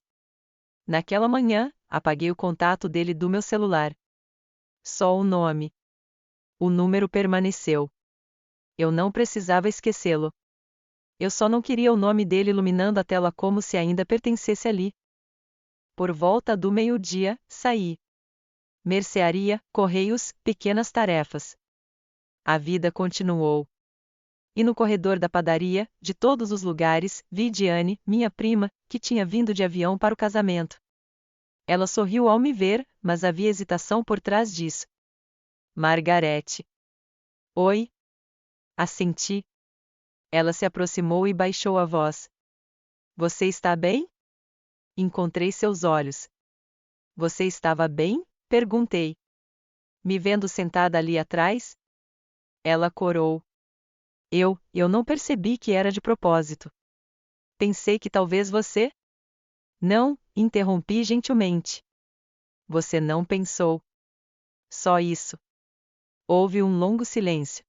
Speaker 1: Naquela manhã, apaguei o contato dele do meu celular. Só o nome. O número permaneceu. Eu não precisava esquecê-lo. Eu só não queria o nome dele iluminando a tela como se ainda pertencesse ali. Por volta do meio-dia, saí. Mercearia, correios, pequenas tarefas. A vida continuou. E no corredor da padaria, de todos os lugares, vi Diane, minha prima, que tinha vindo de avião para o casamento. Ela sorriu ao me ver, mas havia hesitação por trás disso. Margarete. Oi? Assenti. Ela se aproximou e baixou a voz. Você está bem? Encontrei seus olhos. Você estava bem? Perguntei. Me vendo sentada ali atrás? Ela corou. Eu não percebi que era de propósito. Pensei que talvez você... Não, interrompi gentilmente. Você não pensou. Só isso. Houve um longo silêncio.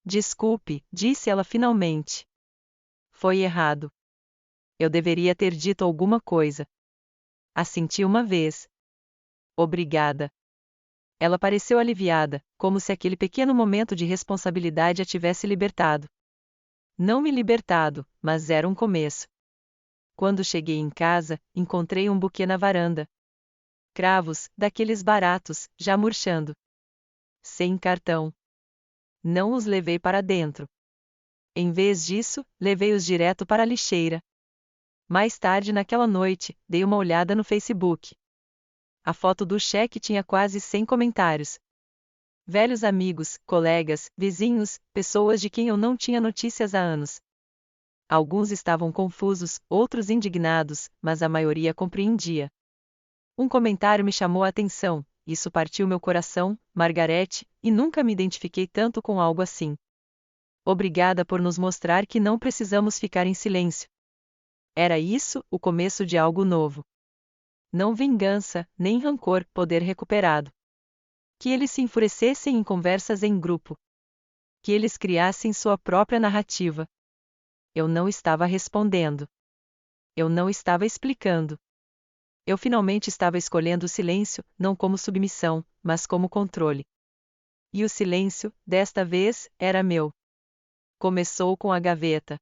Speaker 1: Desculpe, disse ela finalmente. Foi errado. Eu deveria ter dito alguma coisa. Assenti uma vez. Obrigada. Ela pareceu aliviada, como se aquele pequeno momento de responsabilidade a tivesse libertado. Não me libertado, mas era um começo. Quando cheguei em casa, encontrei um buquê na varanda. Cravos, daqueles baratos, já murchando. Sem cartão. Não os levei para dentro. Em vez disso, levei-os direto para a lixeira. Mais tarde naquela noite, dei uma olhada no Facebook. A foto do cheque tinha quase 100 comentários. Velhos amigos, colegas, vizinhos, pessoas de quem eu não tinha notícias há anos. Alguns estavam confusos, outros indignados, mas a maioria compreendia. Um comentário me chamou a atenção, isso partiu meu coração, Margarete, e nunca me identifiquei tanto com algo assim. Obrigada por nos mostrar que não precisamos ficar em silêncio. Era isso, o começo de algo novo. Não vingança, nem rancor, poder recuperado. Que eles se enfurecessem em conversas em grupo. Que eles criassem sua própria narrativa. Eu não estava respondendo. Eu não estava explicando. Eu finalmente estava escolhendo o silêncio, não como submissão, mas como controle. E o silêncio, desta vez, era meu. Começou com a gaveta.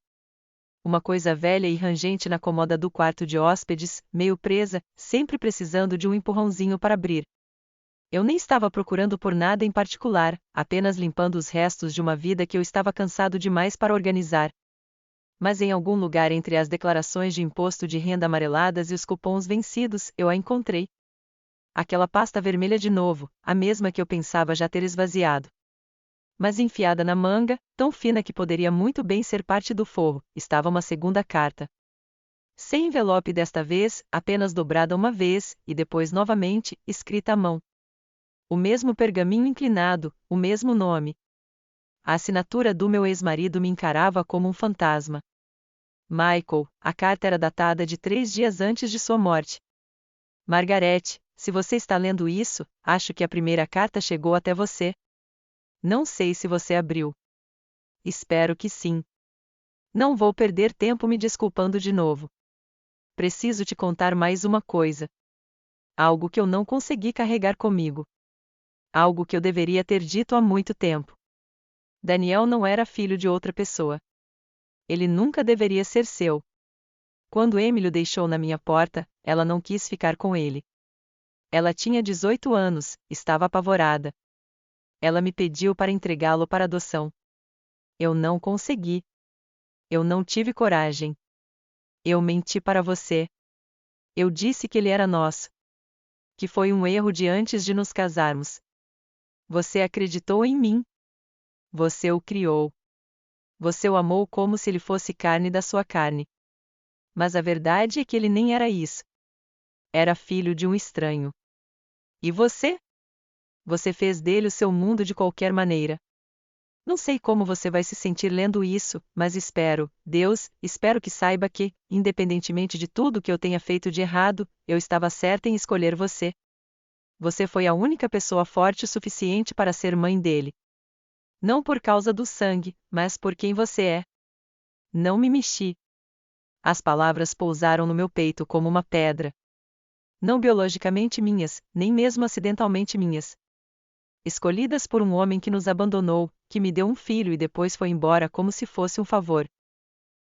Speaker 1: Uma coisa velha e rangente na comoda do quarto de hóspedes, meio presa, sempre precisando de um empurrãozinho para abrir. Eu nem estava procurando por nada em particular, apenas limpando os restos de uma vida que eu estava cansado demais para organizar. Mas em algum lugar entre as declarações de imposto de renda amareladas e os cupons vencidos, eu a encontrei. Aquela pasta vermelha de novo, a mesma que eu pensava já ter esvaziado. Mas enfiada na manga, tão fina que poderia muito bem ser parte do forro, estava uma segunda carta. Sem envelope desta vez, apenas dobrada uma vez, e depois novamente, escrita à mão. O mesmo pergaminho inclinado, o mesmo nome. A assinatura do meu ex-marido me encarava como um fantasma. Michael, a carta era datada de 3 dias antes de sua morte. Margarete, se você está lendo isso, acho que a primeira carta chegou até você. Não sei se você abriu. Espero que sim. Não vou perder tempo me desculpando de novo. Preciso te contar mais uma coisa. Algo que eu não consegui carregar comigo. Algo que eu deveria ter dito há muito tempo. Daniel não era filho de outra pessoa. Ele nunca deveria ser seu. Quando Emily o deixou na minha porta, ela não quis ficar com ele. Ela tinha 18 anos, estava apavorada. Ela me pediu para entregá-lo para adoção. Eu não consegui. Eu não tive coragem. Eu menti para você. Eu disse que ele era nosso. Que foi um erro de antes de nos casarmos. Você acreditou em mim. Você o criou. Você o amou como se ele fosse carne da sua carne. Mas a verdade é que ele nem era isso. Era filho de um estranho. E você? Você fez dele o seu mundo de qualquer maneira. Não sei como você vai se sentir lendo isso, mas espero, Deus, espero que saiba que, independentemente de tudo que eu tenha feito de errado, eu estava certa em escolher você. Você foi a única pessoa forte o suficiente para ser mãe dele. Não por causa do sangue, mas por quem você é. Não me mexi. As palavras pousaram no meu peito como uma pedra. Não biologicamente minhas, nem mesmo acidentalmente minhas. Escolhidas por um homem que nos abandonou, que me deu um filho e depois foi embora como se fosse um favor.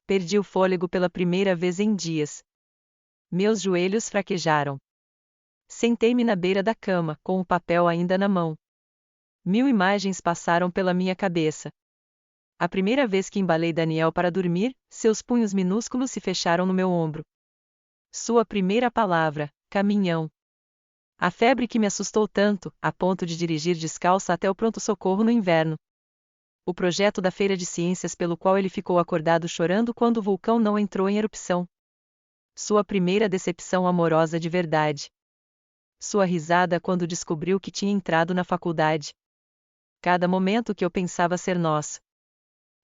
Speaker 1: Perdi o fôlego pela primeira vez em dias. Meus joelhos fraquejaram. Sentei-me na beira da cama, com o papel ainda na mão. 1000 imagens passaram pela minha cabeça. A primeira vez que embalei Daniel para dormir, seus punhos minúsculos se fecharam no meu ombro. Sua primeira palavra, caminhão. A febre que me assustou tanto, a ponto de dirigir descalça até o pronto-socorro no inverno. O projeto da feira de ciências pelo qual ele ficou acordado chorando quando o vulcão não entrou em erupção. Sua primeira decepção amorosa de verdade. Sua risada quando descobriu que tinha entrado na faculdade. Cada momento que eu pensava ser nosso.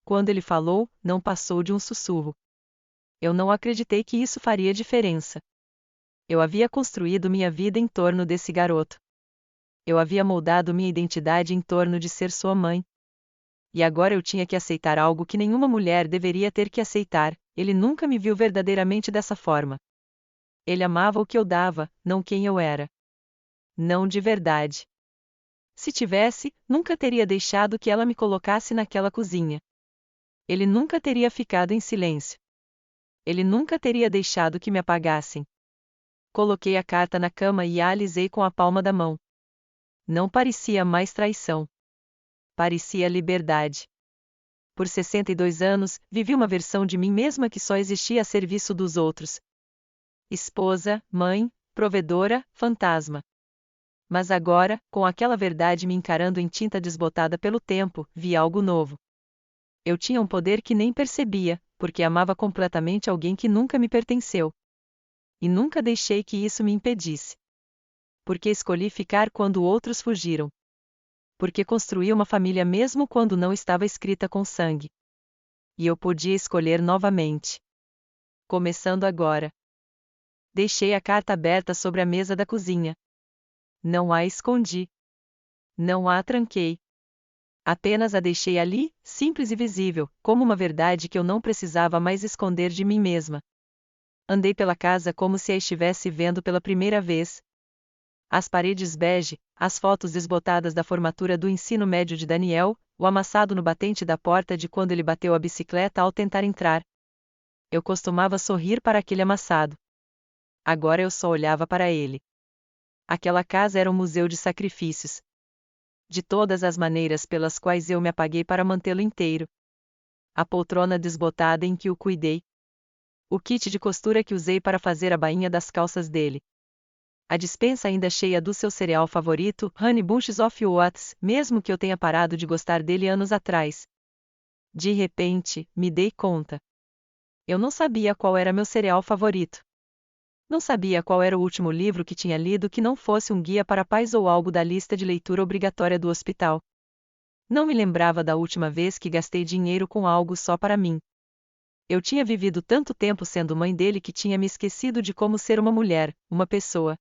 Speaker 1: Quando ele falou, não passou de um sussurro. Eu não acreditei que isso faria diferença. Eu havia construído minha vida em torno desse garoto. Eu havia moldado minha identidade em torno de ser sua mãe. E agora eu tinha que aceitar algo que nenhuma mulher deveria ter que aceitar. Ele nunca me viu verdadeiramente dessa forma. Ele amava o que eu dava, não quem eu era. Não de verdade. Se tivesse, nunca teria deixado que ela me colocasse naquela cozinha. Ele nunca teria ficado em silêncio. Ele nunca teria deixado que me apagassem. Coloquei a carta na cama e a alisei com a palma da mão. Não parecia mais traição. Parecia liberdade. Por 62 anos, vivi uma versão de mim mesma que só existia a serviço dos outros. Esposa, mãe, provedora, fantasma. Mas agora, com aquela verdade me encarando em tinta desbotada pelo tempo, vi algo novo. Eu tinha um poder que nem percebia, porque amava completamente alguém que nunca me pertenceu. E nunca deixei que isso me impedisse. Porque escolhi ficar quando outros fugiram. Porque construí uma família mesmo quando não estava escrita com sangue. E eu podia escolher novamente. Começando agora. Deixei a carta aberta sobre a mesa da cozinha. Não a escondi. Não a tranquei. Apenas a deixei ali, simples e visível, como uma verdade que eu não precisava mais esconder de mim mesma. Andei pela casa como se a estivesse vendo pela primeira vez. As paredes bege, as fotos desbotadas da formatura do ensino médio de Daniel, o amassado no batente da porta de quando ele bateu a bicicleta ao tentar entrar. Eu costumava sorrir para aquele amassado. Agora eu só olhava para ele. Aquela casa era um museu de sacrifícios. De todas as maneiras pelas quais eu me apaguei para mantê-lo inteiro. A poltrona desbotada em que o cuidei. O kit de costura que usei para fazer a bainha das calças dele. A despensa ainda cheia do seu cereal favorito, Honey Bunches of Oats, mesmo que eu tenha parado de gostar dele anos atrás. De repente, me dei conta. Eu não sabia qual era meu cereal favorito. Não sabia qual era o último livro que tinha lido que não fosse um guia para pais ou algo da lista de leitura obrigatória do hospital. Não me lembrava da última vez que gastei dinheiro com algo só para mim. Eu tinha vivido tanto tempo sendo mãe dele que tinha me esquecido de como ser uma mulher, uma pessoa.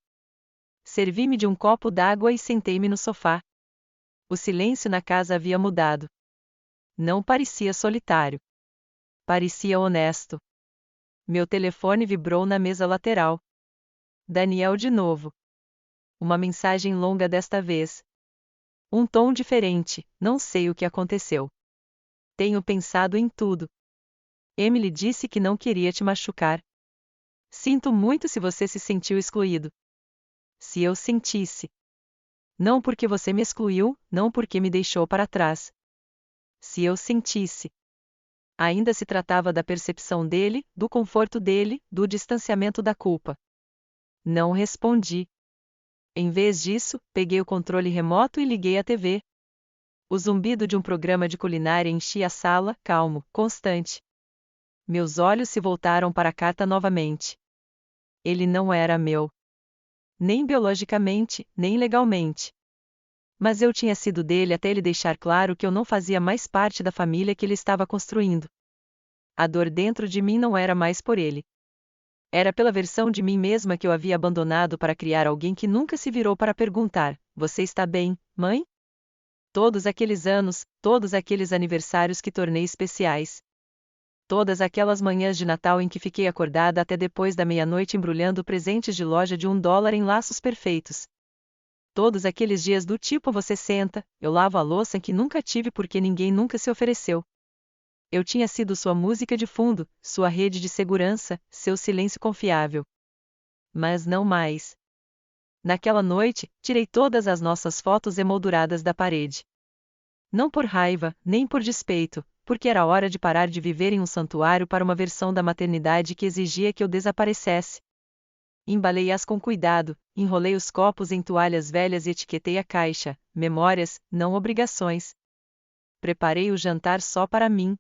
Speaker 1: Servi-me de um copo d'água e sentei-me no sofá. O silêncio na casa havia mudado. Não parecia solitário. Parecia honesto. Meu telefone vibrou na mesa lateral. Daniel de novo. Uma mensagem longa desta vez. Um tom diferente, não sei o que aconteceu. Tenho pensado em tudo. Emily disse que não queria te machucar. Sinto muito se você se sentiu excluído. Se eu sentisse. Não porque você me excluiu, não porque me deixou para trás. Se eu sentisse. Ainda se tratava da percepção dele, do conforto dele, do distanciamento da culpa. Não respondi. Em vez disso, peguei o controle remoto e liguei a TV. O zumbido de um programa de culinária enchia a sala, calmo, constante. Meus olhos se voltaram para a carta novamente. Ele não era meu. Nem biologicamente, nem legalmente. Mas eu tinha sido dele até ele deixar claro que eu não fazia mais parte da família que ele estava construindo. A dor dentro de mim não era mais por ele. Era pela versão de mim mesma que eu havia abandonado para criar alguém que nunca se virou para perguntar: "Você está bem, mãe?" Todos aqueles anos, todos aqueles aniversários que tornei especiais. Todas aquelas manhãs de Natal em que fiquei acordada até depois da meia-noite embrulhando presentes de loja de $1 em laços perfeitos. Todos aqueles dias do tipo você senta, eu lavo a louça que nunca tive porque ninguém nunca se ofereceu. Eu tinha sido sua música de fundo, sua rede de segurança, seu silêncio confiável. Mas não mais. Naquela noite, tirei todas as nossas fotos emolduradas da parede. Não por raiva, nem por despeito, porque era hora de parar de viver em um santuário para uma versão da maternidade que exigia que eu desaparecesse. Embalei-as com cuidado, enrolei os copos em toalhas velhas e etiquetei a caixa, memórias, não obrigações. Preparei o jantar só para mim.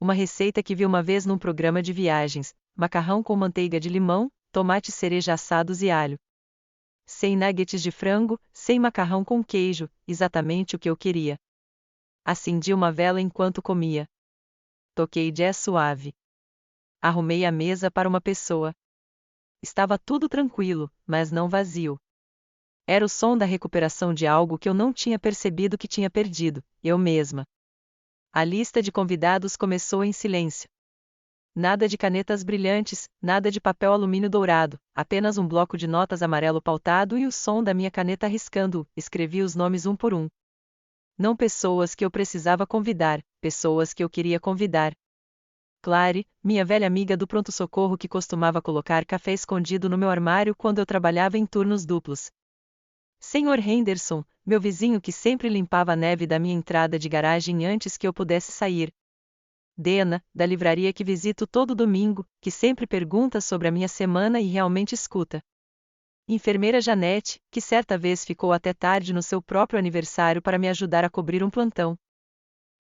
Speaker 1: Uma receita que vi uma vez num programa de viagens: macarrão com manteiga de limão, tomates cereja assados e alho. Sem nuggets de frango, sem macarrão com queijo, exatamente o que eu queria. Acendi uma vela enquanto comia. Toquei jazz suave. Arrumei a mesa para uma pessoa. Estava tudo tranquilo, mas não vazio. Era o som da recuperação de algo que eu não tinha percebido que tinha perdido, eu mesma. A lista de convidados começou em silêncio. Nada de canetas brilhantes, nada de papel alumínio dourado, apenas um bloco de notas amarelo pautado e o som da minha caneta riscando. Escrevi os nomes um por um. Não pessoas que eu precisava convidar, pessoas que eu queria convidar. Clary, minha velha amiga do pronto-socorro que costumava colocar café escondido no meu armário quando eu trabalhava em turnos duplos. Sr. Henderson, meu vizinho que sempre limpava a neve da minha entrada de garagem antes que eu pudesse sair. Dena, da livraria que visito todo domingo, que sempre pergunta sobre a minha semana e realmente escuta. Enfermeira Janete, que certa vez ficou até tarde no seu próprio aniversário para me ajudar a cobrir um plantão.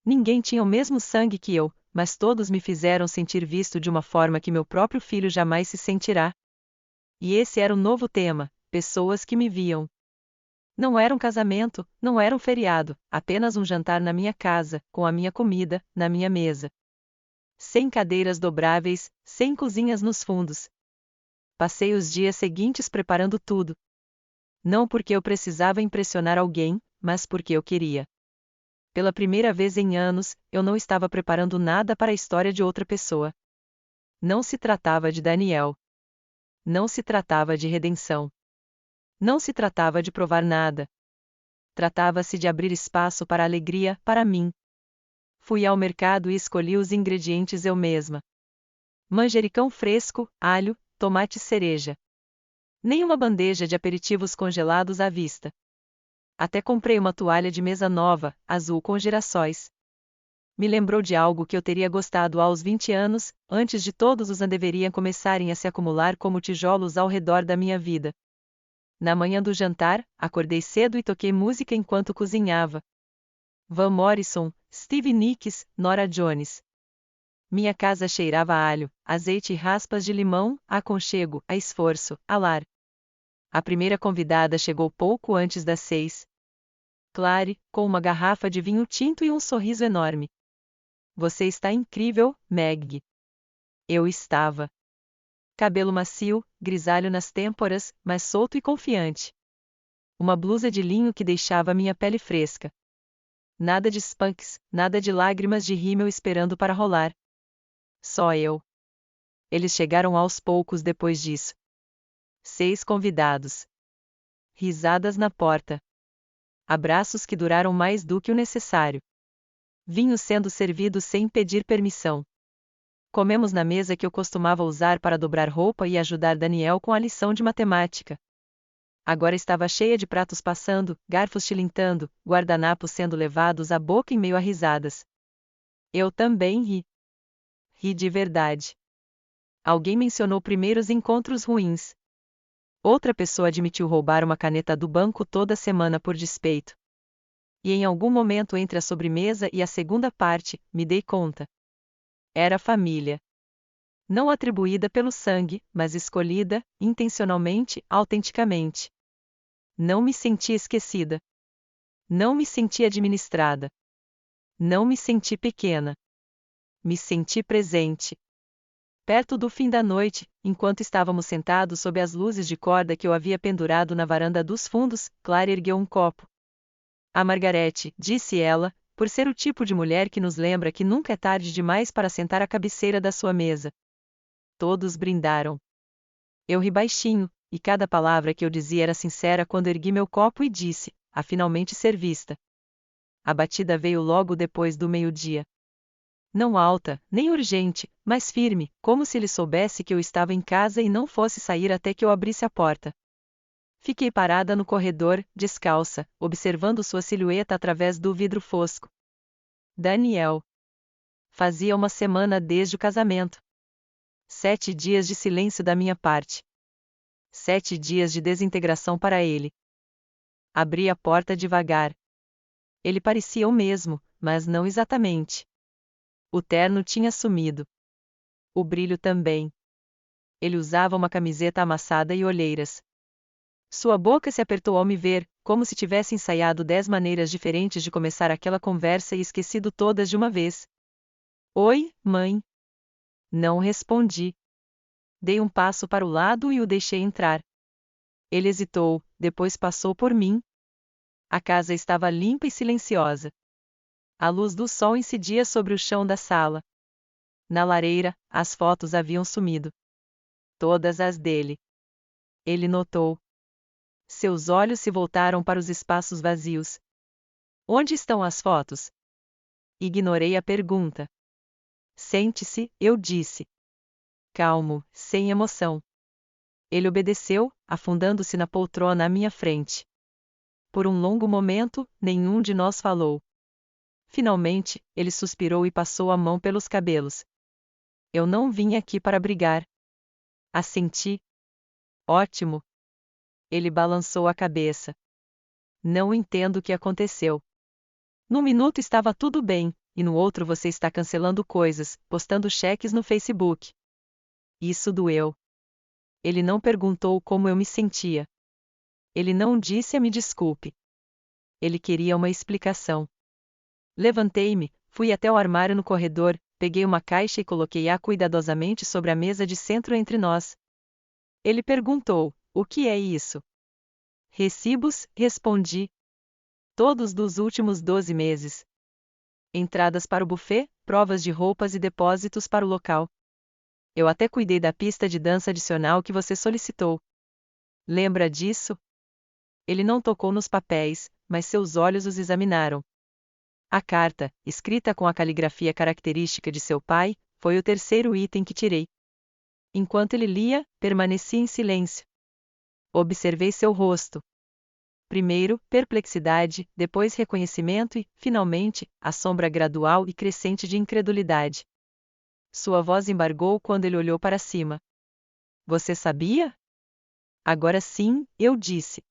Speaker 1: Ninguém tinha o mesmo sangue que eu, mas todos me fizeram sentir visto de uma forma que meu próprio filho jamais se sentirá. E esse era o novo tema: pessoas que me viam. Não era um casamento, não era um feriado, apenas um jantar na minha casa, com a minha comida, na minha mesa. Sem cadeiras dobráveis, sem cozinhas nos fundos. Passei os dias seguintes preparando tudo. Não porque eu precisava impressionar alguém, mas porque eu queria. Pela primeira vez em anos, eu não estava preparando nada para a história de outra pessoa. Não se tratava de Daniel. Não se tratava de redenção. Não se tratava de provar nada. Tratava-se de abrir espaço para a alegria, para mim. Fui ao mercado e escolhi os ingredientes eu mesma. Manjericão fresco, alho, tomate cereja. Nenhuma bandeja de aperitivos congelados à vista. Até comprei uma toalha de mesa nova, azul com girassóis. Me lembrou de algo que eu teria gostado aos 20 anos, antes de todos os deveriam começarem a se acumular como tijolos ao redor da minha vida. Na manhã do jantar, acordei cedo e toquei música enquanto cozinhava. Van Morrison, Stevie Nicks, Norah Jones. Minha casa cheirava a alho, azeite e raspas de limão, a aconchego, a esforço, a lar. A primeira convidada chegou pouco antes das 6. Clary, com uma garrafa de vinho tinto e um sorriso enorme. Você está incrível, Meg. Eu estava. Cabelo macio, grisalho nas têmporas, mas solto e confiante. Uma blusa de linho que deixava minha pele fresca. Nada de Spanx, nada de lágrimas de rímel esperando para rolar. Só eu. Eles chegaram aos poucos depois disso. 6 convidados. Risadas na porta. Abraços que duraram mais do que o necessário. Vinho sendo servido sem pedir permissão. Comemos na mesa que eu costumava usar para dobrar roupa e ajudar Daniel com a lição de matemática. Agora estava cheia de pratos passando, garfos tilintando, guardanapos sendo levados à boca em meio a risadas. Eu também ri. Ri de verdade. Alguém mencionou primeiros encontros ruins. Outra pessoa admitiu roubar uma caneta do banco toda semana por despeito. E em algum momento entre a sobremesa e a segunda parte, me dei conta. Era família. Não atribuída pelo sangue, mas escolhida, intencionalmente, autenticamente. Não me senti esquecida. Não me senti administrada. Não me senti pequena. Me senti presente. Perto do fim da noite, enquanto estávamos sentados sob as luzes de corda que eu havia pendurado na varanda dos fundos, Clara ergueu um copo. A Margarete, disse ela, por ser o tipo de mulher que nos lembra que nunca é tarde demais para sentar à cabeceira da sua mesa. Todos brindaram. Eu ri baixinho, e cada palavra que eu dizia era sincera quando ergui meu copo e disse, a finalmente ser vista. A batida veio logo depois do meio-dia. Não alta, nem urgente, mas firme, como se ele soubesse que eu estava em casa e não fosse sair até que eu abrisse a porta. Fiquei parada no corredor, descalça, observando sua silhueta através do vidro fosco. Daniel. Fazia uma semana desde o casamento. 7 dias de silêncio da minha parte. 7 dias de desintegração para ele. Abri a porta devagar. Ele parecia o mesmo, mas não exatamente. O terno tinha sumido. O brilho também. Ele usava uma camiseta amassada e olheiras. Sua boca se apertou ao me ver, como se tivesse ensaiado 10 maneiras diferentes de começar aquela conversa e esquecido todas de uma vez. Oi, mãe. Não respondi. Dei um passo para o lado e o deixei entrar. Ele hesitou, depois passou por mim. A casa estava limpa e silenciosa. A luz do sol incidia sobre o chão da sala. Na lareira, as fotos haviam sumido. Todas as dele. Ele notou. Seus olhos se voltaram para os espaços vazios. Onde estão as fotos? Ignorei a pergunta. Sente-se, eu disse. Calmo, sem emoção. Ele obedeceu, afundando-se na poltrona à minha frente. Por um longo momento, nenhum de nós falou. Finalmente, ele suspirou e passou a mão pelos cabelos. Eu não vim aqui para brigar. Assenti. Ótimo. Ele balançou a cabeça. Não entendo o que aconteceu. Num minuto estava tudo bem, e no outro você está cancelando coisas, postando cheques no Facebook. Isso doeu. Ele não perguntou como eu me sentia. Ele não disse a me desculpe. Ele queria uma explicação. Levantei-me, fui até o armário no corredor, peguei uma caixa e coloquei-a cuidadosamente sobre a mesa de centro entre nós. Ele perguntou, o que é isso? Recibos, respondi. Todos dos últimos 12 meses. Entradas para o buffet, provas de roupas e depósitos para o local. Eu até cuidei da pista de dança adicional que você solicitou. Lembra disso? Ele não tocou nos papéis, mas seus olhos os examinaram. A carta, escrita com a caligrafia característica de seu pai, foi o terceiro item que tirei. Enquanto ele lia, permaneci em silêncio. Observei seu rosto. Primeiro, perplexidade, depois reconhecimento e, finalmente, a sombra gradual e crescente de incredulidade. Sua voz embargou quando ele olhou para cima. Você sabia? Agora sim, eu disse.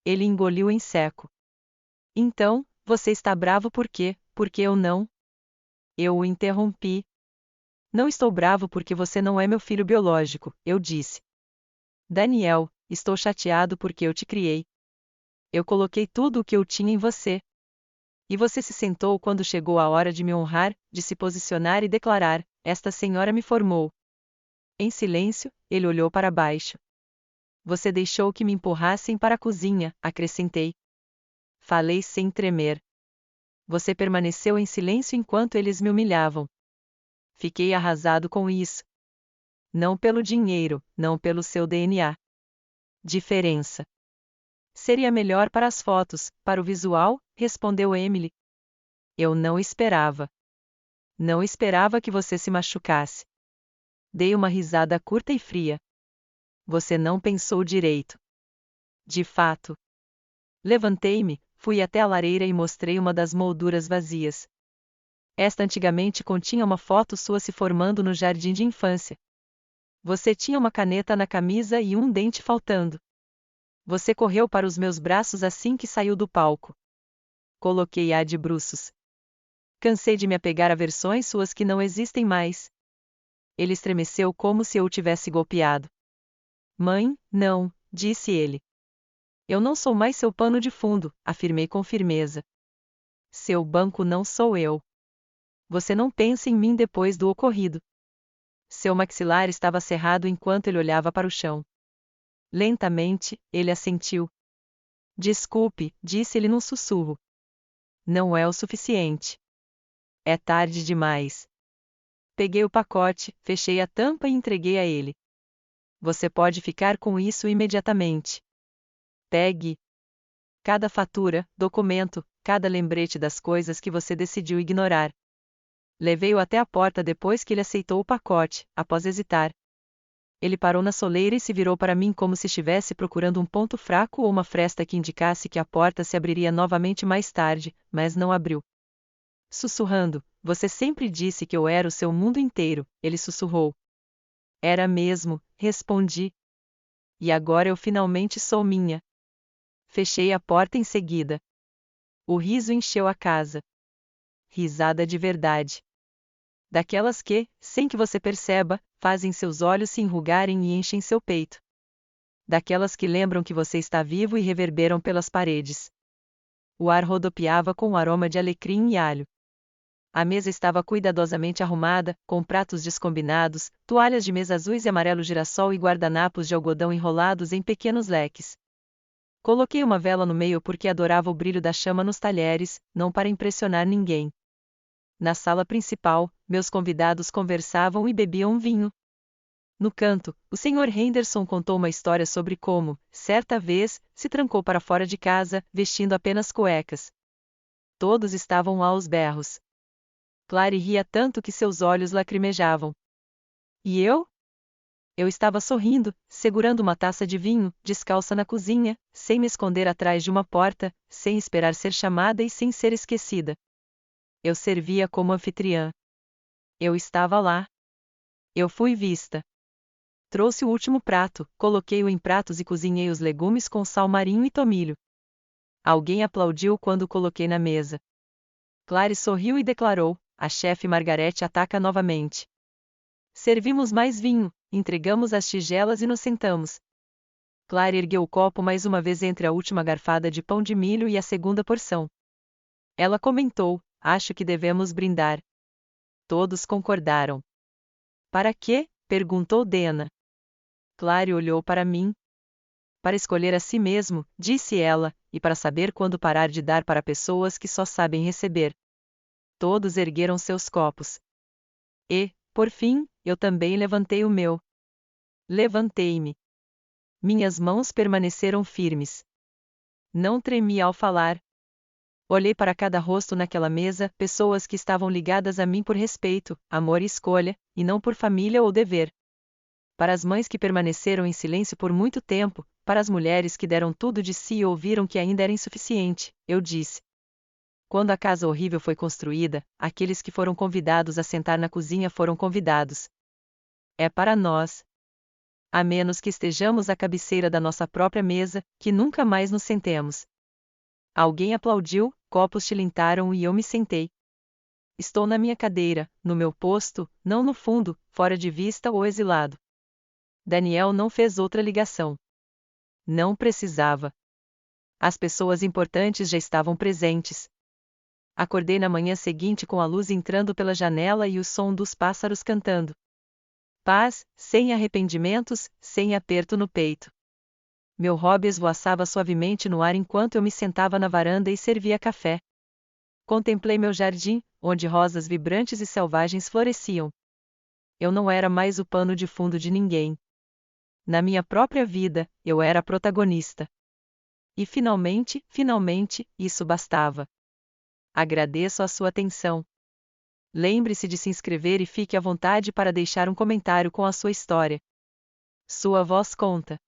Speaker 1: Ele engoliu em seco. Então, você está bravo por quê? Porque eu não? Eu o interrompi. Não estou bravo porque você não é meu filho biológico, eu disse. Daniel, estou chateado porque eu te criei. Eu coloquei tudo o que eu tinha em você. E você se sentou quando chegou a hora de me honrar, de se posicionar e declarar: esta senhora me formou. Em silêncio, ele olhou para baixo. Você deixou que me empurrassem para a cozinha, acrescentei. Falei sem tremer. Você permaneceu em silêncio enquanto eles me humilhavam. Fiquei arrasado com isso. Não pelo dinheiro, não pelo seu DNA. Diferença. Seria melhor para as fotos, para o visual, respondeu Emily. Eu não esperava. Não esperava que você se machucasse. Dei uma risada curta e fria. Você não pensou direito. De fato. Levantei-me, fui até a lareira e mostrei uma das molduras vazias. Esta antigamente continha uma foto sua se formando no jardim de infância. Você tinha uma caneta na camisa e um dente faltando. Você correu para os meus braços assim que saiu do palco. Coloquei-a de bruços. Cansei de me apegar a versões suas que não existem mais. Ele estremeceu como se eu o tivesse golpeado. Mãe, não, disse ele. Eu não sou mais seu pano de fundo, afirmei com firmeza. Seu banco não sou eu. Você não pensa em mim depois do ocorrido. Seu maxilar estava cerrado enquanto ele olhava para o chão. Lentamente, ele assentiu. Desculpe, disse-ele num sussurro. Não é o suficiente. É tarde demais. Peguei o pacote, fechei a tampa e entreguei a ele. Você pode ficar com isso imediatamente. Pegue. Cada fatura, documento, cada lembrete das coisas que você decidiu ignorar. Levei-o até a porta depois que ele aceitou o pacote, após hesitar. Ele parou na soleira e se virou para mim como se estivesse procurando um ponto fraco ou uma fresta que indicasse que a porta se abriria novamente mais tarde, mas não abriu. Sussurrando, você sempre disse que eu era o seu mundo inteiro, ele sussurrou. Era mesmo, respondi. E agora eu finalmente sou minha. Fechei a porta em seguida. O riso encheu a casa. Risada de verdade. Daquelas que, sem que você perceba, fazem seus olhos se enrugarem e enchem seu peito. Daquelas que lembram que você está vivo e reverberam pelas paredes. O ar rodopiava com o aroma de alecrim e alho. A mesa estava cuidadosamente arrumada, com pratos descombinados, toalhas de mesa azuis e amarelo girassol e guardanapos de algodão enrolados em pequenos leques. Coloquei uma vela no meio porque adorava o brilho da chama nos talheres, não para impressionar ninguém. Na sala principal, meus convidados conversavam e bebiam vinho. No canto, o Sr. Henderson contou uma história sobre como, certa vez, se trancou para fora de casa, vestindo apenas cuecas. Todos estavam aos berros. Clary ria tanto que seus olhos lacrimejavam. E eu? Eu estava sorrindo, segurando uma taça de vinho, descalça na cozinha, sem me esconder atrás de uma porta, sem esperar ser chamada e sem ser esquecida. Eu servia como anfitriã. Eu estava lá. Eu fui vista. Trouxe o último prato, coloquei-o em pratos e cozinhei os legumes com sal marinho e tomilho. Alguém aplaudiu quando o coloquei na mesa. Clary sorriu e declarou: a chefe Margarete ataca novamente. Servimos mais vinho, entregamos as tigelas e nos sentamos. Clary ergueu o copo mais uma vez entre a última garfada de pão de milho e a segunda porção. Ela comentou: acho que devemos brindar. Todos concordaram. Para quê? Perguntou Dena. Clary olhou para mim. Para escolher a si mesmo, disse ela, e para saber quando parar de dar para pessoas que só sabem receber. Todos ergueram seus copos. E, por fim, eu também levantei o meu. Levantei-me. Minhas mãos permaneceram firmes. Não tremi ao falar. Olhei para cada rosto naquela mesa, pessoas que estavam ligadas a mim por respeito, amor e escolha, e não por família ou dever. Para as mães que permaneceram em silêncio por muito tempo, para as mulheres que deram tudo de si e ouviram que ainda era insuficiente, eu disse. Quando a casa horrível foi construída, aqueles que foram convidados a sentar na cozinha foram convidados. É para nós. A menos que estejamos à cabeceira da nossa própria mesa, que nunca mais nos sentemos. Alguém aplaudiu, copos tilintaram e eu me sentei. Estou na minha cadeira, no meu posto, não no fundo, fora de vista ou exilado. Daniel não fez outra ligação. Não precisava. As pessoas importantes já estavam presentes. Acordei na manhã seguinte com a luz entrando pela janela e o som dos pássaros cantando. Paz, sem arrependimentos, sem aperto no peito. Meu hobby esvoaçava suavemente no ar enquanto eu me sentava na varanda e servia café. Contemplei meu jardim, onde rosas vibrantes e selvagens floresciam. Eu não era mais o pano de fundo de ninguém. Na minha própria vida, eu era a protagonista. E finalmente, isso bastava. Agradeço a sua atenção. Lembre-se de se inscrever e fique à vontade para deixar um comentário com a sua história. Sua voz conta.